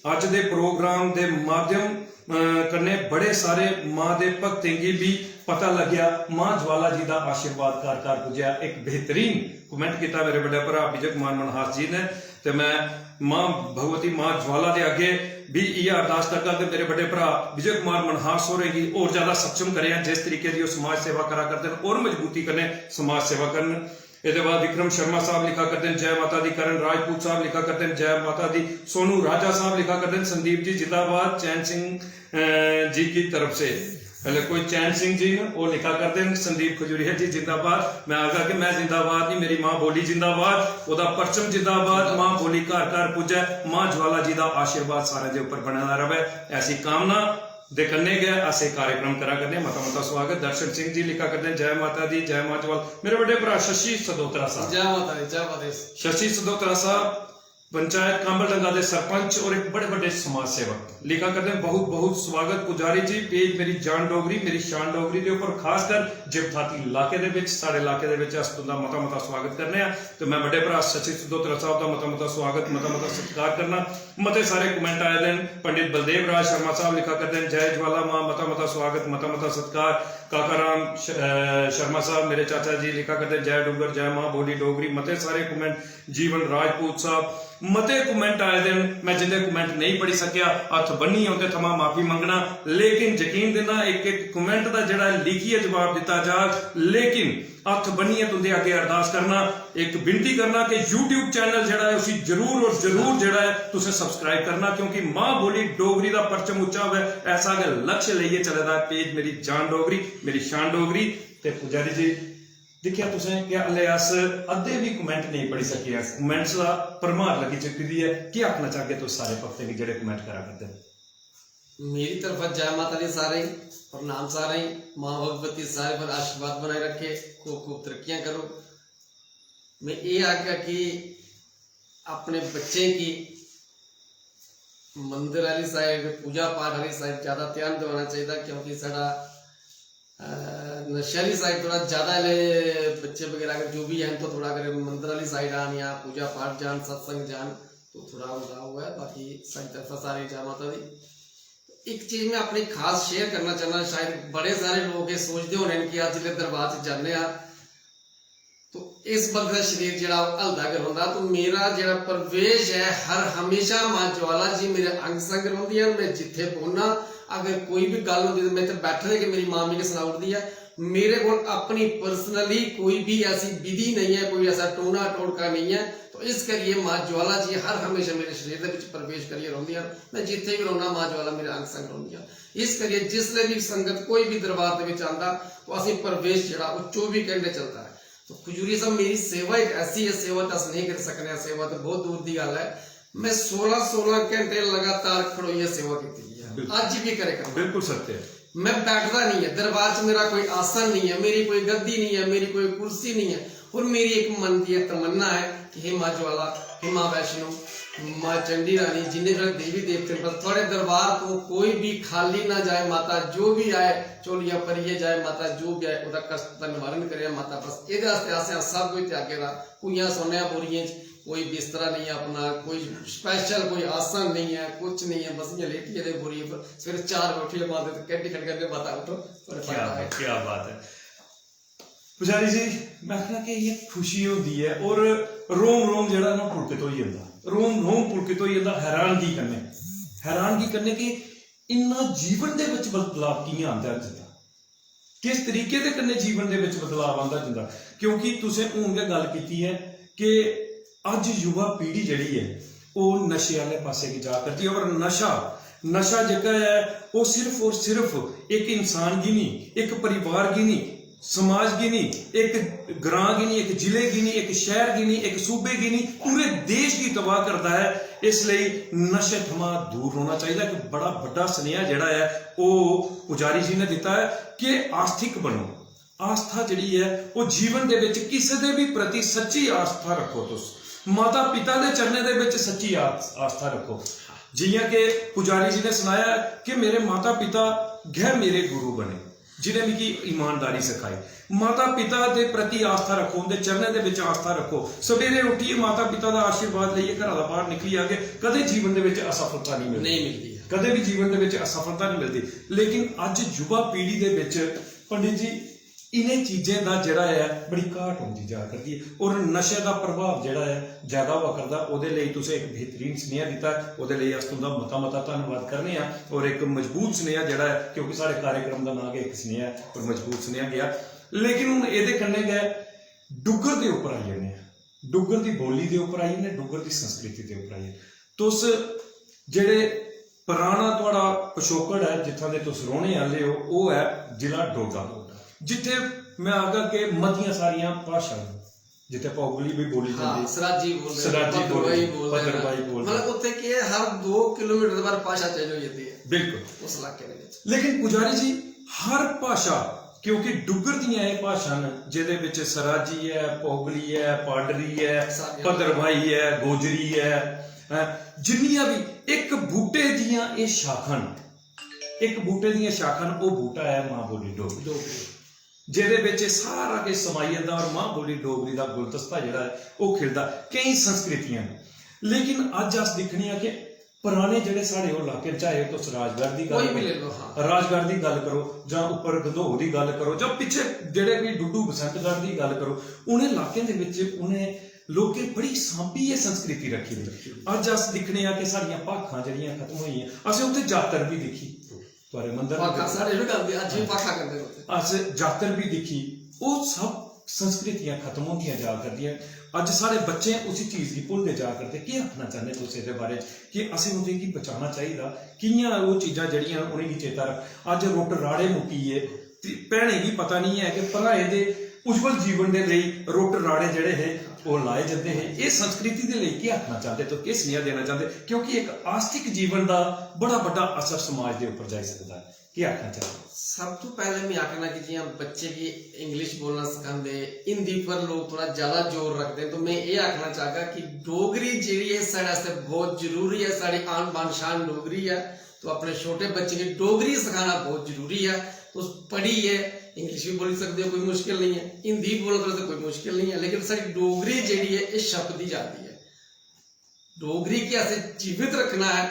अज दे प्रोग्राम के माध्यम कन्ने बड़े सारे मां दे भक्तें की भी पता लग्या। मां ज्वाला जी का आशीर्वाद घर घर पुजया। एक बेहतरीन कमेंट किया मेरे बड़े भरा विजय कुमार मनहास जी ने। तो मैं मां भगवती मां ज्वाला के अगे भी यह अरदास करता कि मेरे बड़े भरा विजय कुमार मनहास हो रही और ज्यादा सक्षम करें जिस तरीके की समाज सेवा करा करते हैं और मजबूती करने समाज सेवा करने। इसके बाद विक्रम शर्मा साहब लिखा करते हैं जय माता दी। करण राजपूत साहब लिखा करते हैं जय माता दी। सोनू राजा साहब लिखा करते हैं संदीप जी जिंदाबाद। चैन सिंह जी की तरफ से पहले कोई चैन सिंह जी ने वो लिखा करते हैं संदीप खजूरिया जी जिंदाबाद। मैं आगा कि मैं जिंदाबाद नहीं मेरी मां बोली जिंदाबाद, ओदा परचम जिंदाबाद। मां बोली घर घर पुजे, मां ज्वाला जी का आशीर्वाद सारे के उपर बना रहे ऐसी कामना दे कन्ने गए अस एक कार्यक्रम करा करने मता मता स्वागत। दर्शन सिंह जी लिखा करते हैं जय माता दी जय माचवाल। मेरे बड़े भरा शशि सदोत्रा साहब, जय माता दी जय माता दी। शशि सदोत्रा साहब पंचायत कांबलडंगा के सरपंच और एक बड़े बड़े समाज सेवक लिखा करते हैं बहुत बहुत स्वागत पुजारी जी। पेज मेरी जान डोगरी मेरी शान डोगरी के ऊपर खासकर जिबथाती इलाके दे विच सारे इलाके दे विच अस तुंदा मता मता स्वागत करने आ। तो मैं बड़े भरा शशि सदोत्रा साहब का मता मता स्वागत मता मता सत्कार करना। मते सारे कमेंट आए दिन। पंडित बलदेव राज शर्मा साहब लिखा करते हैं जय ज्वाला मां मता मता स्वागत मता मता सत्कार। काकाराम शर्मा साहब मेरे चाचा जी लिखा करते हैं जय डुगर जय मां बोली डोगरी। मते सारे कमेंट। जीवन राजपूत साहब मते कमेंट आए दिन। मैं जिंदे कमेंट नहीं पढ़ी सकिया हथ बन्नी उनते थमा माफी मंगना, लेकिन यकीन देना एक एक कमेंट का जिहड़ा लिखिए जवाब दिता जाए, लेकिन हथ बन्निए तुंदे अगे अरदास करना एक विनती करना कि YouTube चैनल जिहड़ा है उसी जरूर और जरूर जिहड़ा है तुसें सब्सक्राइब करना, क्योंकि मां बोली डोगरी का परचम उच्चा होवे ऐसा अगर लक्ष्य लइए चलेदा। पेज मेरी जान डोगरी मेरी शान डोगरी। ते पुजारी जी देखिया तुसें कि हले अस अद्धे भी कमेंट नहीं पढ़ी सके। कमेंट्स का भरमार लगी चुकी दी है। क्या आखना चाहगे तुस सारे भक्तें भी जेडे कमेंट करा करते हैं? मेरी तरफ जय माता दी सारे प्रणाम सारे। माँ भगवती सारे पर आशीर्वाद बनाए रखे, खूब खूब तरक्कियां करो। मैं ये आख्या कि अपने बच्चे की मंदिर वाली साइड पूजा पाठ वाली साइड ज्यादा ध्यान देना चाहिए, क्योंकि साडा नशे साइड थोड़ा ज्यादा बच्चे वगैरह अगर जो भी हैं तो थोड़ा अगर मंदिर वाली साइड आन या पूजा पाठ जान सत्संग जान तो थोड़ा होता हुआ है। बाकी सारी तरफ सारी जय माता दी। एक चीज मैं अपनी खास शेयर करना चाहना, शायद बड़े सारे लोग ये सोचते होने कि अज जिले दरबार से जाने तो इस वक्त का शरीर जो हल्दा कर होंदा, तो मेरा जो प्रवेश है हर हमेशा मां ज्वाला जी मेरे अंग संग रही। मैं जिथे बोलना अगर कोई भी गल होती तो मैं तो बैठे कि मेरी मां मेरी सुना उठती है। मेरे को अपनी पर्सनली कोई भी ऐसी विधि नहीं है, कोई ऐसा टोना टोटका नहीं है। तो इस करिए मां ज्वाला जी हर हमेशा मेरे शरीर के प्रवेश करिए रही। मैं जिथे भी रोना मां ज्वाला मेरे अंग संग रही। इस करिए जिसले भी संगत कोई भी दरबार के आता तो असं प्रवेश जो 24 घंटे चलता है। तो खजूरी साहब मेरी सेवा एक ऐसी है, सेवा तो अस नहीं कर सकते, सेवा तो बहुत दूर की गल है। मैं 16 घंटे लगातार खड़ोइए सेवा की है, अज भी करे कर बिल्कुल सत्य है। मैं बैठता नहीं है दरबार च, मेरा कोई आसन नहीं है, मेरी कोई गद्दी नहीं है, मेरी कोई कुर्सी नहीं है। और मेरी एक मन की तमन्ना है कि हे मां ज्वाला हे मां वैष्णो मां चंडी रानी जिन्हें जो देवी देवते बस थोड़े दरबार तो कोई भी खाली ना जाए माता। जो भी आए चोलिया परिए जाए माता, जो भी आए उसका कष्ट का निवारण करे माता। बस ये सब कुछ त्यागे दा। कुइयां सोने बोरियां कोई बिस्तरा नहीं है अपना, कोई स्पेशल कोई आसन नहीं है, कुछ नहीं है। बस ये लेटी है बोरी पर सवेरे 4 बजे उठिए माता तो कड्डी खड़ करके माता उठो। क्या बात है पुजारी जी। मैं कहना कि ये खुशी होती है और रोम रोम जड़ा ना पुलकित हो जाता, रोम रोम पुलकित हो जाता। हैरानगी करने कि इन्ना जीवन दे विच बदलाव कियां आंदा जिंदा, किस तरीके दे कन्ने जीवन दे विच बदलाव आंदा जिंदा। क्योंकि तुसें हुण गल कीती है कि अज युवा पीढ़ी जड़ी है वो नशे वाले पासे की जा करती है। और नशा जिहड़ा है वो सिर्फ और सिर्फ एक इंसान की नहीं, एक परिवार की नहीं, समाज की नहीं, एक ग्रां की नहीं, एक जिले की नहीं, एक शहर की नहीं, एक सूबे की नहीं, पूरे देश की तबाह करता है। इसलिए नशे थमां दूर होना चाहिए। कि बड़ा बड़ा स्नेहा जिहड़ा है वो पुजारी जी ने दिता है कि आस्थिक बनो। आस्था जिहड़ी है वो जीवन दे विच किसी दे भी प्रति सच्ची आस्था रखो। तुस माता पिता के चरणों के विच सच्ची आस्था रखो। जियां कि पुजारी जी ने सुनाया कि मेरे माता पिता गह मेरे गुरु बने जिन्हें मिगी ईमानदारी सिखाई। माता पिता के प्रति आस्था रखो, उनके चरणों के विच आस्था रखो। सवेरे उठिए माता पिता का आशीर्वाद लइए, घर का बाहर निकली आके कदे जीवन के विच असफलता नहीं मिलती, कदे भी जीवन के विच असफलता नहीं मिलती। लेकिन अज युवा पीढ़ी के विच पंडित जी इन्हें चीजें का जिहड़ा है बड़ी घाट होती जा करती है। और नशे का प्रभाव जिहड़ा है ज्यादा हुआ करता। उहदे लई तुसें एक बेहतरीन स्नेहा दिता, उहदे लई अस तुहाडा मता मता धन्नवाद करने आ। और एक मजबूत स्नेहा जिहड़ा है, क्योंकि साडे कार्यक्रम का नाम एक स्नेहा है और मजबूत स्नेहा गया। लेकिन हुण इहदे कन्ने गए डुग्गर के उपर आई जाने, डुग्गर की बोली के उपर आई जाने, डुग्गर की संस्कृति के उपर आई। तुस जिहड़े पुराना तुहाडा पिछोकड़ है जिथां दे तुस रोहने वाले हो, वो है जिला डोडा, जिथे मैं आगा के मतियां सारियां भाषा जिथे पौगली भी बोली जाती है, सराजी बोलते मतलब उत्थे की हर 2 किलोमीटर बाद भाषा चेंज हो जाती है। बिल्कुल उस इलाके में। लेकिन पुजारी जी हर भाषा, क्योंकि डुगर दियां ਇਹ ਭਾਸ਼ਾ ਨੇ ਜਿਹਦੇ ਵਿੱਚ ਸਰਾਜੀ ਹੈ, ਪੋਗਲੀ ਹੈ, ਪਾਡਰੀ ਹੈ, ਭਦਰਵਾਈ ਹੈ, ਗੋਜਰੀ ਹੈ, ਜਿੰਨੀਆਂ ਵੀ ਇੱਕ ਬੂਟੇ ਦੀਆਂ ਇਹ ਸ਼ਾਖਾਂ ਨੇ, ਇੱਕ ਬੂਟੇ ਦੀਆਂ ਸ਼ਾਖਾਂ, ਉਹ ਬੂਟਾ ਹੈ ਮਾਂ ਬੋਲੀ ਡੋਗਰੀ, ਜਿਹਦੇ ਵਿੱਚ ਸਾਰਾ ਕੇ ਸਮਾਈ ਜਾਂਦਾ ਔਰ ਮਾਂ ਬੋਲੀ ਡੋਗਰੀ ਦਾ ਗੁਲਦਸਤਾ ਜਿਹੜਾ ਹੈ ਉਹ ਖਿੜਦਾ ਕਈ ਸੰਸਕ੍ਰਿਤੀਆਂ ਨੇ। लेकिन अज अस दिखने आ कि पुराने ਜਿਹੜੇ ਸਾਡੇ ਉਹ ਇਲਾਕੇ, ਚਾਹੇ ਤੁਸੀਂ ਰਾਜਗੜ੍ਹ ਦੀ ਗੱਲ ਕਰੋ, ਰਾਜਗੜ੍ਹ ਦੀ ਗੱਲ ਕਰੋ ਜਾਂ ਉੱਪਰ ਗੰਧੋਹ ਦੀ ਗੱਲ ਕਰੋ ਜਾਂ ਪਿੱਛੇ ਜਿਹੜੇ ਵੀ ਡੁੱਡੂ ਬਸੰਤਗੜ੍ਹ ਦੀ ਗੱਲ ਕਰੋ, ਉਹਨੇ ਇਲਾਕਿਆਂ ਦੇ ਵਿੱਚ ਉਹਨੇ ਲੋਕੇ ਬੜੀ ਸਾਂਭੀ ਇਹ ਸੰਸਕ੍ਰਿਤੀ ਰੱਖੀ ਦੀ। ਅੱਜ ਅਸ ਦਿਖਣੇ ਆ ਕਿ ਸਾਡੀਆਂ ਭਾਖਾਂ ਜਿਹੜੀਆਂ ਖਤਮ ਹੋਈਆਂ, ਅਸੀਂ ਉੱਥੇ ਜਾਤਰ ਵੀ ਦੇਖੀ, ਤੁਹਾਡੇ ਮੰਦਰ ਭਾਖਾਂ ਸਾਡੇ ਵੀ ਕਰਦੇ, ਅੱਜ ਵੀ ਭਾਖਾਂ ਕਰਦੇ ਉੱਥੇ, ਅਸ ਜਾਤਰ ਵੀ ਦੇਖੀ, ਉਹ ਸਭ संस्कृतियां खत्म होंदियां जा करदियां। अज सारे बच्चे उसी चीज़ की भुलते जा करते। क्या आखना चाहते तुम इहदे बारे कि असें उन्हें बचाना चाहिए, कियां वो चीज़ां जड़ियां उन्हें चेता रख। अज रुट राड़े मुक्की है, भैने की पता नहीं है कि भराए दे उज्जवल जीवन के लिए रुट राड़े जड़े है वो लाए जाते हैं। ये संस्कृति के लिए क्या आखना चाहते तो क्या सुनेहा देना चाहते, क्योंकि एक आस्तिक जीवन का बड़ा बड़ा असर समाज के उपर जा सकता है। क्या आखना चाहते? सब तो पहले मैं आखना कि जियां बच्चे की इंग्लिश बोलना सिखाते, हिंदी पर लोग थोड़ा ज़्यादा जोर रखते हैं, तो मैं ये आखना चाहगा कि डोगरी जी है साढ़े वास्ते बहुत जरूरी है, साड़ी आन बान शान डोगरी है, तो अपने छोटे बच्चे की डोगरी सिखाना बहुत जरूरी है। तो पढ़ी है, इंग्लिश भी बोल सकते हो, कोई मुश्किल नहीं है, हिंदी भी बोल सकते कोई मुश्किल नहीं है, लेकिन साड़ी डोगरी जी है ये शब्द दी जाती है। डोगरी की ऐसे जीवित रखना है,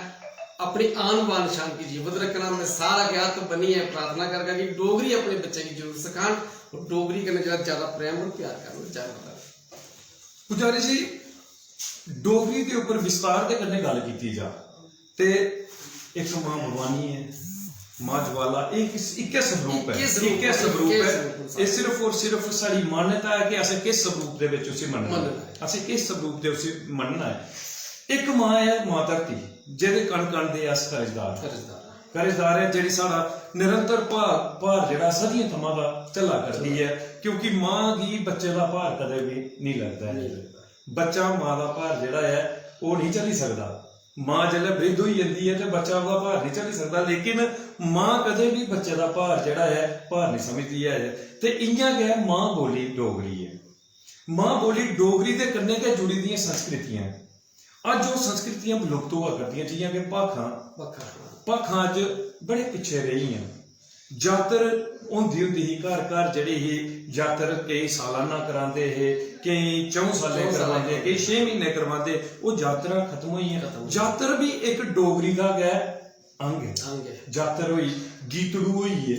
अपनी आन बान शान की जीवित रखना। मैं सारा गया तो बनी है प्रार्थना करके कि डोगरी अपने बच्चे की जरूर सिखान और डोगरी करने ज्यादा प्रेम और प्यार करना चाहिए। पुजारी जी डोगरी के उपर विस्तार के कन्ने गल की जा ते एक मां भवानी है, मां ज्वाला, एक स्वरूप है, एक स्वरूप है। ये सिर्फ और सिर्फ साड़ी मान्यता है कि असें किस स्वरूप दे विच उसे मनना है, असें किस स्वरूप दे उसे मनना है। एक मां है मां धरती, ਜਿਹਦੇ ਕਣ ਕਣ ਦੇ ਅਸ ਕਰਜ਼ਦਾਰ ਹੈ, ਜਿਹੜੀ ਸਾਡਾ ਨਿਰੰਤਰ ਭਾਰ ਜਿਹੜਾ ਸਦੀਆਂ ਥਮਾਂ ਦਾ ਝੱਲਾ ਕਰਦੀ ਹੈ, ਕਿਉਂਕਿ ਮਾਂ ਦੀ ਬੱਚੇ ਦਾ ਭਾਰ ਕਦੇ ਵੀ ਨਹੀਂ ਲੱਗਦਾ ਹੈ। ਬੱਚਾ ਮਾਂ ਦਾ ਭਾਰ ਜਿਹੜਾ ਹੈ ਉਹ ਨਹੀਂ ਝੱਲੀ ਸਕਦਾ। ਮਾਂ ਜਦੋਂ ਬ੍ਰਿਧ ਹੋਈ ਜਾਂਦੀ ਹੈ ਤੇ ਬੱਚਾ ਉਹਦਾ ਭਾਰ ਨਹੀਂ ਝੱਲੀ ਸਕਦਾ, ਲੇਕਿਨ ਮਾਂ ਕਦੇ ਵੀ ਬੱਚੇ ਦਾ ਭਾਰ ਜਿਹੜਾ ਹੈ ਭਾਰ नहीं समझती है। ਤੇ इयां गया मां बोली डोगरी है, मां बोली डोगरी ਦੇ ਕੰਨੇ ਤੇ जुड़ी ਦੀਆਂ ਸੰਸਕ੍ਰਿਤੀਆਂ ਅੱਜ ਉਹ ਸੰਸਕ੍ਰਿਤੀਆਂ ਵਿਲੁਪਤ ਹੋਆ ਕਰਦੀਆਂ, ਜਿਹੀਆਂ ਕਿ ਭਾਖਾਂ ਅੱਜ ਬੜੇ ਪਿੱਛੇ ਰਹੀਆਂ। ਜਾਤਰ ਹੁੰਦੀ ਹੀ ਘਰ ਘਰ ਜਿਹੜੀ ਹੀ ਜਾਤਰ ਕਈ ਸਾਲਾਨਾ ਕਰਾਉਂਦੇ ਹੈ, ਕਈ 4 ਸਾਲੇ ਕਰਵਾਉਂਦੇ, ਕਈ 6 ਮਹੀਨੇ ਕਰਵਾਉਂਦੇ, ਉਹ ਜਾਤਰਾ ਖਤਮ ਹੋਈਆਂ। ਜਾਤਰ ਵੀ ਇੱਕ ਡੋਗਰੀ ਦਾ ਗੈ अंग है। जातर हुई, गीतड़ू हुई है,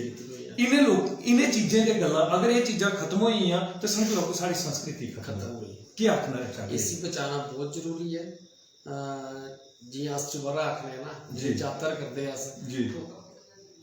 इन्हें लोग इन्हें चीजें के गल्ला अगर ये चीज़ां खत्म हुई हैं तो समझ लो सारी संस्कृति खत्म हुई। क्या आखना है? इसी बचाना बहुत जरूरी है। जी अस चुबरा आखने ना जी जातर करते हैं अस जी, तो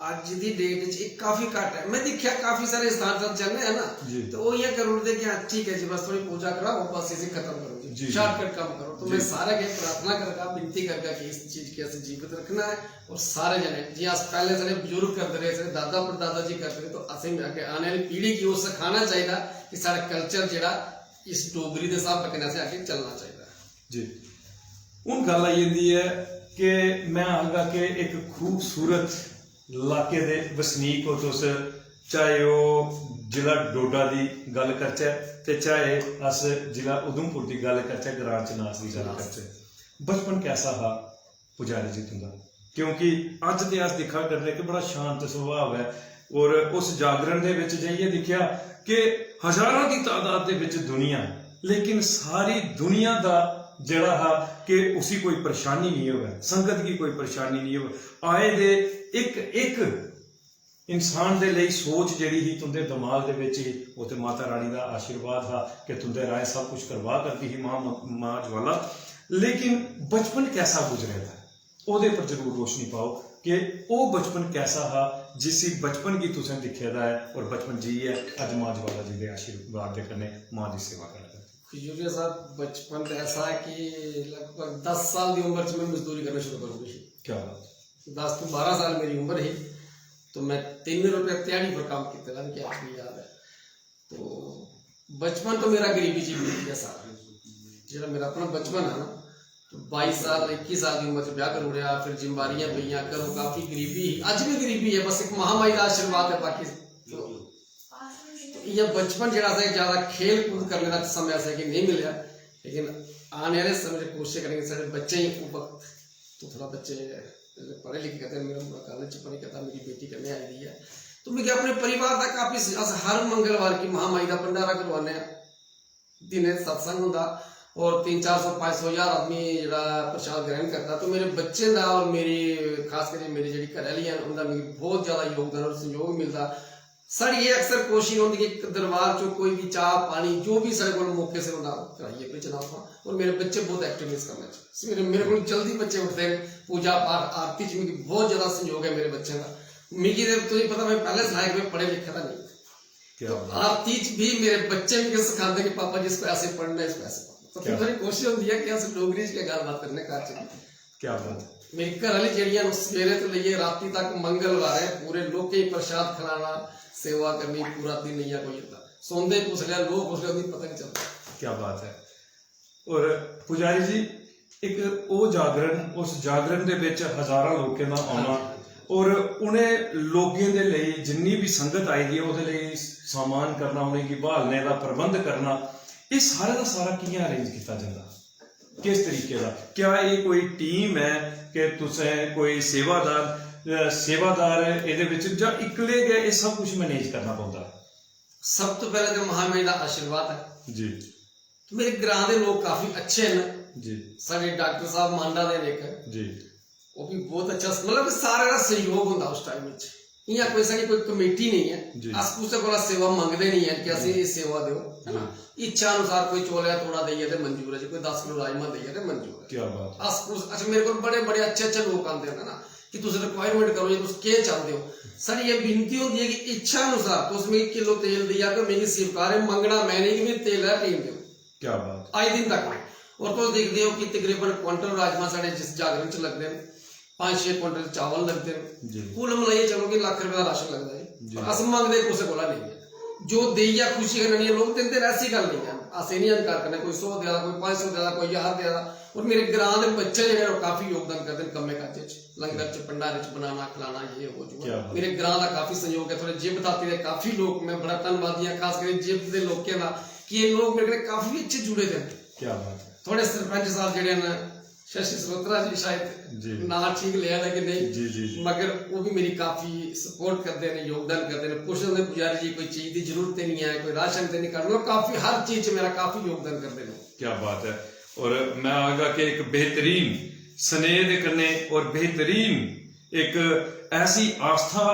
आज दी डेट च काफी घट है। मैं देखा काफी सारे स्थान तक चलने हैं ना तो वो ये करो दे कि ठीक है जी बस थोड़ी पूजा कराओ बस इसे खत्म करो जी, शॉर्टकट काम करो। तो मैं सारे के प्रार्थना करके विनती करके कि इस चीज के ऐसे जीवित रखना है और सारे जने जी आज पहले सारे बुजुर्ग करते रहे, सारे दादा परदादा जी करते रहे, तो असें आने वाली पीढ़ी की वो सिखाना चाहिए कि सारा कल्चर जेड़ा इस डोगरी के हिसाब रखने से आगे चलना चाहिए जी। उन गल आई जाती है कि मैं आगा कि एक खूबसूरत इलाके दे वसनीक हो तुस, चाहे वो जिला डोडा की गल करचै ते चाहे अस जिला उधमपुर की गल करचै, ग्रां चनास की गल करचै। बचपन कैसा हा पुजारी जी तुंदा? क्योंकि अज ते अस दिखा करने कि बड़ा शांत स्वभाव है और उस जागरण दे विच जाइए दिखा कि हज़ारों की तादाद दे विच दुनिया, लेकिन सारी दुनिया का जड़ा हा कि उसी कोई परेशानी नहीं होवे, संगत की कोई परेशानी नहीं होवे। आए दे एक एक इंसान दे लई सोच जड़ी ही तुंदे दिमाग दे विच ही, वो ते माता रानी का आशीर्वाद था कि तुंदे राय सब कुछ करवा करती ही मां ज्वाला। लेकिन बचपन कैसा गुजरे था ओदे पर जरूर रोशनी पाओ कि वो बचपन कैसा हा जिस बचपन की तुसें दिखे दा है और बचपन जी है अज मां ज्वाला जी के आशीर्वाद के कन्ने मां की सेवा कर। खजूरिया साहब बचपन तो ऐसा है कि लगभग 10 साल की उम्र में मजदूरी करना शुरू कर दी। क्या बात? 10 तो 12 साल मेरी उम्र ही, तो मैं 3 रुपये त्याड़ी पर काम किया था, क्या आपको याद है? तो बचपन तो मेरा गरीबी जी बीत गया सारा, जो मेरा अपना बचपन है ना तो 22 साल 21 साल की उम्र च ब्याह कर उड़िया, फिर जिम्मेवारियां पईयां, घरों काफ़ी गरीबी, अज भी गरीबी है, बस एक महामारी का आशीर्वाद है। बाकी तो ये बचपन जरा सा ज़्यादा खेल कूद करने का समय ऐसा कि नहीं मिला, लेकिन आने वाले समय में कोशिश करेंगे सारे बच्चे ही वक्त तो थोड़ा बच्चे पढ़े लिखे कहते हैं, मेरा पूरा कॉलेज पढ़े कहता मेरी बेटी करने आई दी है, तो मैं अपने परिवार का काफ़ी हर मंगलवार की महामाई का भंडारा करवाने दिन सत्संग होंगे और 300-400-500 आदमी जरा प्रसाद ग्रहण करता। तो मेरे बच्चे का और मेरी खास करके मेरी जी घरवाली है उनका मेरी बहुत ज़्यादा योगदान और सहयोग मिलता। सर ये अक्सर कोशिश होती है कि दरबार चो कोई भी चाह पानी जो भी सर को मौके से होता कराइए कोई चला था। और मेरे बच्चे बहुत एक्टिव इस काम में, मेरे को जल्दी बच्चे उठते हैं, पूजा पाठ आरती च मिगी बहुत ज़्यादा सहयोग है मेरे बच्चे का। मिगी तुझे पता मैं पहले सहायक में पढ़े लिखा था नहीं, तो आरती भी मेरे बच्चे भी सिखाते कि पापा जी इसको ऐसे पढ़ना है, इसको ऐसे पढ़ना। तो मेरी कोशिश होती है कि अस डोगरी के गलबात करने का चाहिए। क्या बात, मेरी घर वाली जेड़ियां सवेरे तो लेइए राती तक मंगलवार है पूरे लोग के प्रसाद खिलाना, सेवा करनी, पूरा दिन नहीं है कोई होता, सोंदे पूछ लिया लोग पूछ लिया पता नहीं चलता। क्या बात है। और पुजारी जी एक वो जागरण, उस जागरण दे विच हज़ारां लोगों का आना और उन्हें लोगों के लिए जिन्नी भी संगत आई दी उहदे लई सामान करना, उन्हें बहालने का प्रबंध करना, ये सारे का सारा कियां अरेंज किया जाता, किस तरीके का? क्या ये कोई टीम है कि तुसें कोई सेवादार ਇਹਦੇ ਵਿੱਚ ਜਾਂ इकले गए ये सब कुछ मैनेज करना पड़ता? सब तो पहले तो महामाई का आशीर्वाद है जी। तो मेरे ग्रां के लोग काफी अच्छे हैं जी। सारे डॉक्टर साहब मांडा दे एक जी, वो भी बहुत अच्छा, मतलब सारे का सहयोग होता उस टाइम में। यहाँ कोई सारी कोई कमेटी नहीं है, अस किसी को सेवा मंगते नहीं है कि असं ये सेवा दो, है ना, इच्छा अनुसार कोई चोलिया तोड़ा दईए तो मंजूर है, कोई 10 किलो राजमा दईए तो मंजूर है। क्या बात। अच्छा मेरे को बड़े बड़े अच्छे लोग आते हैं ना कि तुम रिक्वायरमेंट करो ये तुम क्या चाहते हो, सर ये विनती होती है कि इच्छा अनुसार तो उसमें 1 किलो तेल दिया तो मेरी स्वीकार है, मंगना मैंने कि मेरी तेल है टीम दो। क्या बात। आज दिन तक और तो देखते हो कि तकरीबन क्वांटल राजमा साढ़े जिस जागरण च लगते हैं, 5-6 क्वांटल चावल लगते हैं, कुल मिलाइए चलो कि लाख रुपए का राशन लगता है। अस मंगते कुछ को नहीं है, जो देइया खुशी करनी है लोग देते, ऐसी गल नहीं है, अस नहीं इनकार करना, कोई 100 देगा, कोई 500 देगा, कोई 1000 देगा। और मेरे ग्रां के बच्चे जो काफी योगदान करते हैं कम्मे काजे लंगर च भंडारे च बनाना खिलाना ये हो जो मेरे ग्रां का काफी सहयोग है। थोड़े जिब बताते हैं काफी लोग, मैं बड़ा धन्यवादी हाँ खास करके जिब के लोगों का कि ये लोग मेरे काफी अच्छे जुड़े थे। क्या बात है। थोड़े सरपंच साहब जेडे ना शशि सरोत्रा जी शायद ना ठीक लिया था कि नहीं जी, जी, मगर वो भी मेरी काफी सपोर्ट करते हैं, योगदान करते हैं, पुछते हैं पुजारी जी कोई चीज की जरूरत नहीं है, कोई राशन तो नहीं करना, काफी हर चीज मेरा काफी योगदान करते हैं। क्या बात है। और मैं आगा कि एक बेहतरीन स्नेह दे कन्ने और बेहतरीन एक ऐसी आस्था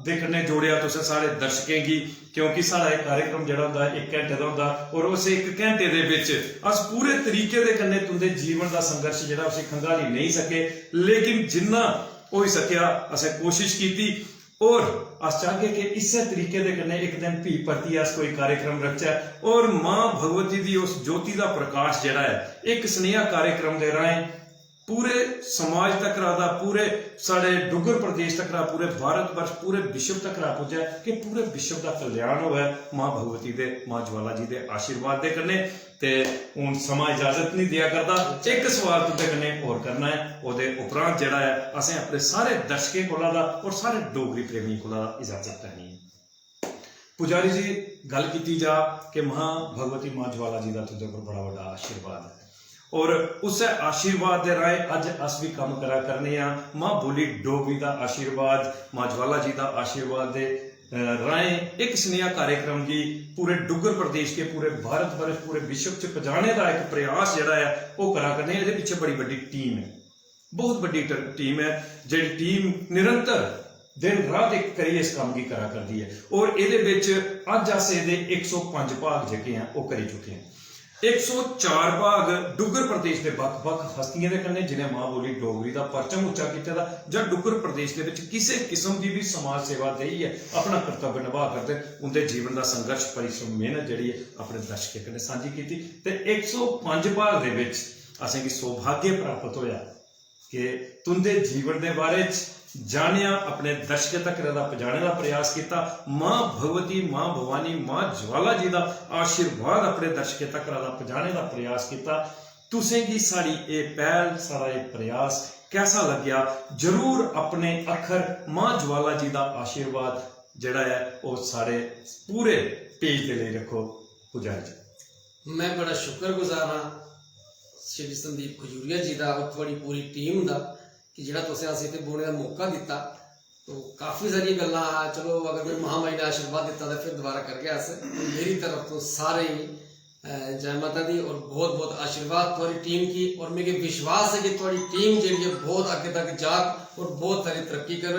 दे कन्ने जोड़िया तुसें सारे दर्शकें की, क्योंकि सारा एक कार्यक्रम जड़ा होंदा 1 घंटे का होंदा और उस 1 घंटे दे विच अस पूरे तरीके दे कन्ने तुंदे जीवन का संघर्ष जड़ा उसे खंगाली नहीं सके, लेकिन जिन्ना हो सकिया असें कोशिश की और अस चाहगे कि इसे तरीके दे कन्ने एक दिन भी परतियै अस कोई कार्यक्रम रखचै और मां भगवती दी उस ज्योति का प्रकाश जड़ा है एक स्नेहा कार्यक्रम दे राहें पूरे समाज तक रहा, पूरे साढ़े डुगर प्रदेश तक रहा, पूरे भारत वर्ष पूरे विश्व तक रहा पुजा कि पूरे विश्व का कल्याण होवे मां भगवती दे मां ज्वाला जी दे आशीर्वाद दे कन्ने। ते हुण समा इजाजत नहीं दिया करता, एक सवाल तुंदे कन्ने होर करना है, ओदे उपरांत जेड़ा है असें अपने सारे दर्शकें कोला दा और सारे डोगरी प्रेमी कोला इजाजत करनी है। पुजारी जी गल कीती जा कि मां भगवती मां ज्वाला जी का तुंदे पर बड़ा बड़ा आशीर्वाद है और उस आशीर्वाद के राय अज अस भी काम करा करने मां बोली डोगरी का आशीर्वाद मां ज्वाला जी का आशीर्वाद दे राय एक स्नेहा कार्यक्रम की पूरे डुगर प्रदेश के पूरे भारत वर्ष पूरे विश्व च पहुंचाने का एक प्रयास जड़ा है वो करा करने। ये पीछे बड़ी बड़ी टीम है, बहुत बड़ी टीम है जी टीम निरंतर दिन रात एक करिए इस काम की करा करती है और ये अज अस ये 105 भाग जेके हैं वो करी चुके हैं। 104 भाग डुगर प्रदेश के बख-बख हस्तियों के कन्ने जिन्हें मां बोली डोगरी का परचम उच्चा किया जां डुगर प्रदेश के किसी किस्म की भी समाज सेवा दई है अपना कर्तव्य निभा करते उनके जीवन का संघर्ष परिश्रम मेहनत जी है अपने दर्शकों कन्ने सांझी की। 105 भाग के असें की सौभाग्य प्राप्त होया कि तुंदे जीवन के बारे जानिया अपने दर्शकों तक पहुंचाने का प्रयास किया। मां भगवती मां भवानी मां ज्वाला जी का आशीर्वाद अपने दर्शकों तक पहुंचाने का प्रयास किया। तुसें गी साड़ी ये पहल, सारा ये प्रयास कैसा लग्या? जरूर अपने अखर मां ज्वाला जी का आशीर्वाद जड़ा है वो सारे पूरे पेज के लिए रखो पुजारी जी। मैं बड़ा शुक्रगुजार हाँ श्री संदीप खजूरिया जी का और थोड़ी पूरी टीम का कि जिहड़ा तुसें असीं इत्थे बोलने का मौका दिता। तो काफ़ी सारी गल्लां, चलो अगर कोई महामाई ने आशीर्वाद दिता तो फिर दोबारा कर गया अस। मेरी तरफ तो सारे ही जय माता दी और बहुत बहुत आशीर्वाद थोड़ी टीम की। और मुझे विश्वास है कि थोड़ी टीम जी बहुत आगे तक जाग और बहुत सारी तरक्की कर।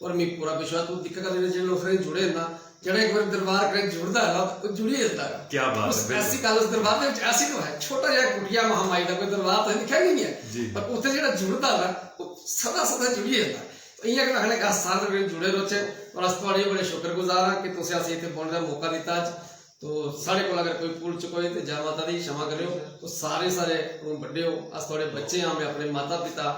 और मैं पूरा विश्वास तो दिक्कत जो लोग जुड़े ना, जरा एक बार दरबार करें जुड़ता है ना तो जुड़ी जाता है। क्या बात है, ऐसी गल उस दरबार में ऐसी तो है, छोटा जहा कुटिया महामाई का कोई दरबार तो दिखा नहीं है, पर उत्थे जो जुड़ता है ना सदा सदा जुड़ी जाता है। तो इं रखने का सारे जुड़े रोचे। और अस थोड़े बड़े शुक्रगुजार हाँ कि तुसें असीं इत्थे बोलने का मौका दिता अज। तो साढ़े को अगर कोई भूल चुक होए तो जय माता दी क्षमा करियो। तो सारे बड़े हो, अस थोड़े बच्चे हाँ, मैं अपने माता पिता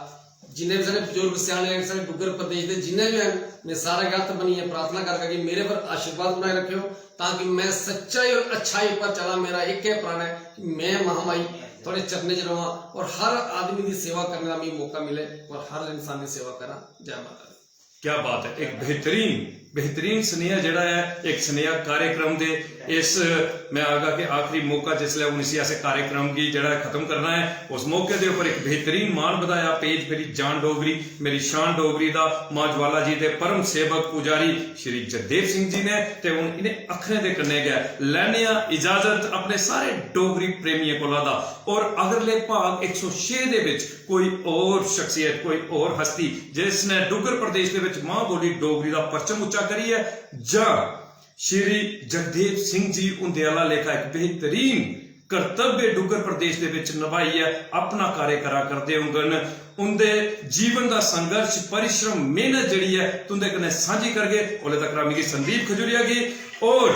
जिन्हें भी सारे बुजुर्ग सियाने हैं, सारे डुगर प्रदेश के जिन्हें भी हैं, मैं सारे गलत बनी है प्रार्थना करके कि मेरे पर आशीर्वाद बनाए रखियो ताकि मैं सच्चाई और अच्छाई पर चला। मेरा एक है प्राण है कि मैं महामाई थोड़े चरने च रहा और हर आदमी की सेवा करने का मुझे मौका मिले और हर इंसान की सेवा करा। जय माता दी। क्या बात है, एक बेहतरीन स्नेहा जड़ा है, एक स्नेहा कार्यक्रम दे इस मैं आगा के आखिरी मौका जिसले हूँ इसी ऐसे कार्यक्रम की जड़ा खत्म करना है, उस मौके के ऊपर एक बेहतरीन मान बताया पेज मेरी जान डोगरी मेरी शान डोगरी दा मां ज्वाला जी के परम सेवक पुजारी श्री जगदेव सिंह जी ने। ते हुण इन्हें अखरे दे कन्ने गया लैने इजाजत अपने सारे डोगरी प्रेमियों को दा। और अगले भाग 106 दे विच कोई और शख्सियत, कोई और हस्ती जिसने डुगर प्रदेश के विच मां बोली डोगरी का परचम उच्चा करी है, जा श्री जगदेव सिंह जी उनके आला लेखा एक बेहतरीन कर्तव्य डुगर प्रदेश के विच निभाई है, अपना कार्य करा करते होंगे। उनके जीवन का संघर्ष परिश्रम मेहनत जड़ी है तुंदे कन्ने साझी करके ओले तक मिगी संदीप खजूरिया की और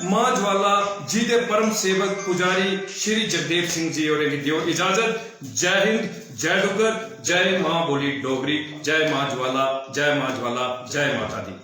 मां ज्वाला जी के परम सेवक पुजारी श्री जगदेव सिंह जी और दियो इजाजत। जय हिंद, जय डुगर, जय मां बोली डोगरी, जय मां ज्वाला, जय मां ज्वाला, जय माता दी।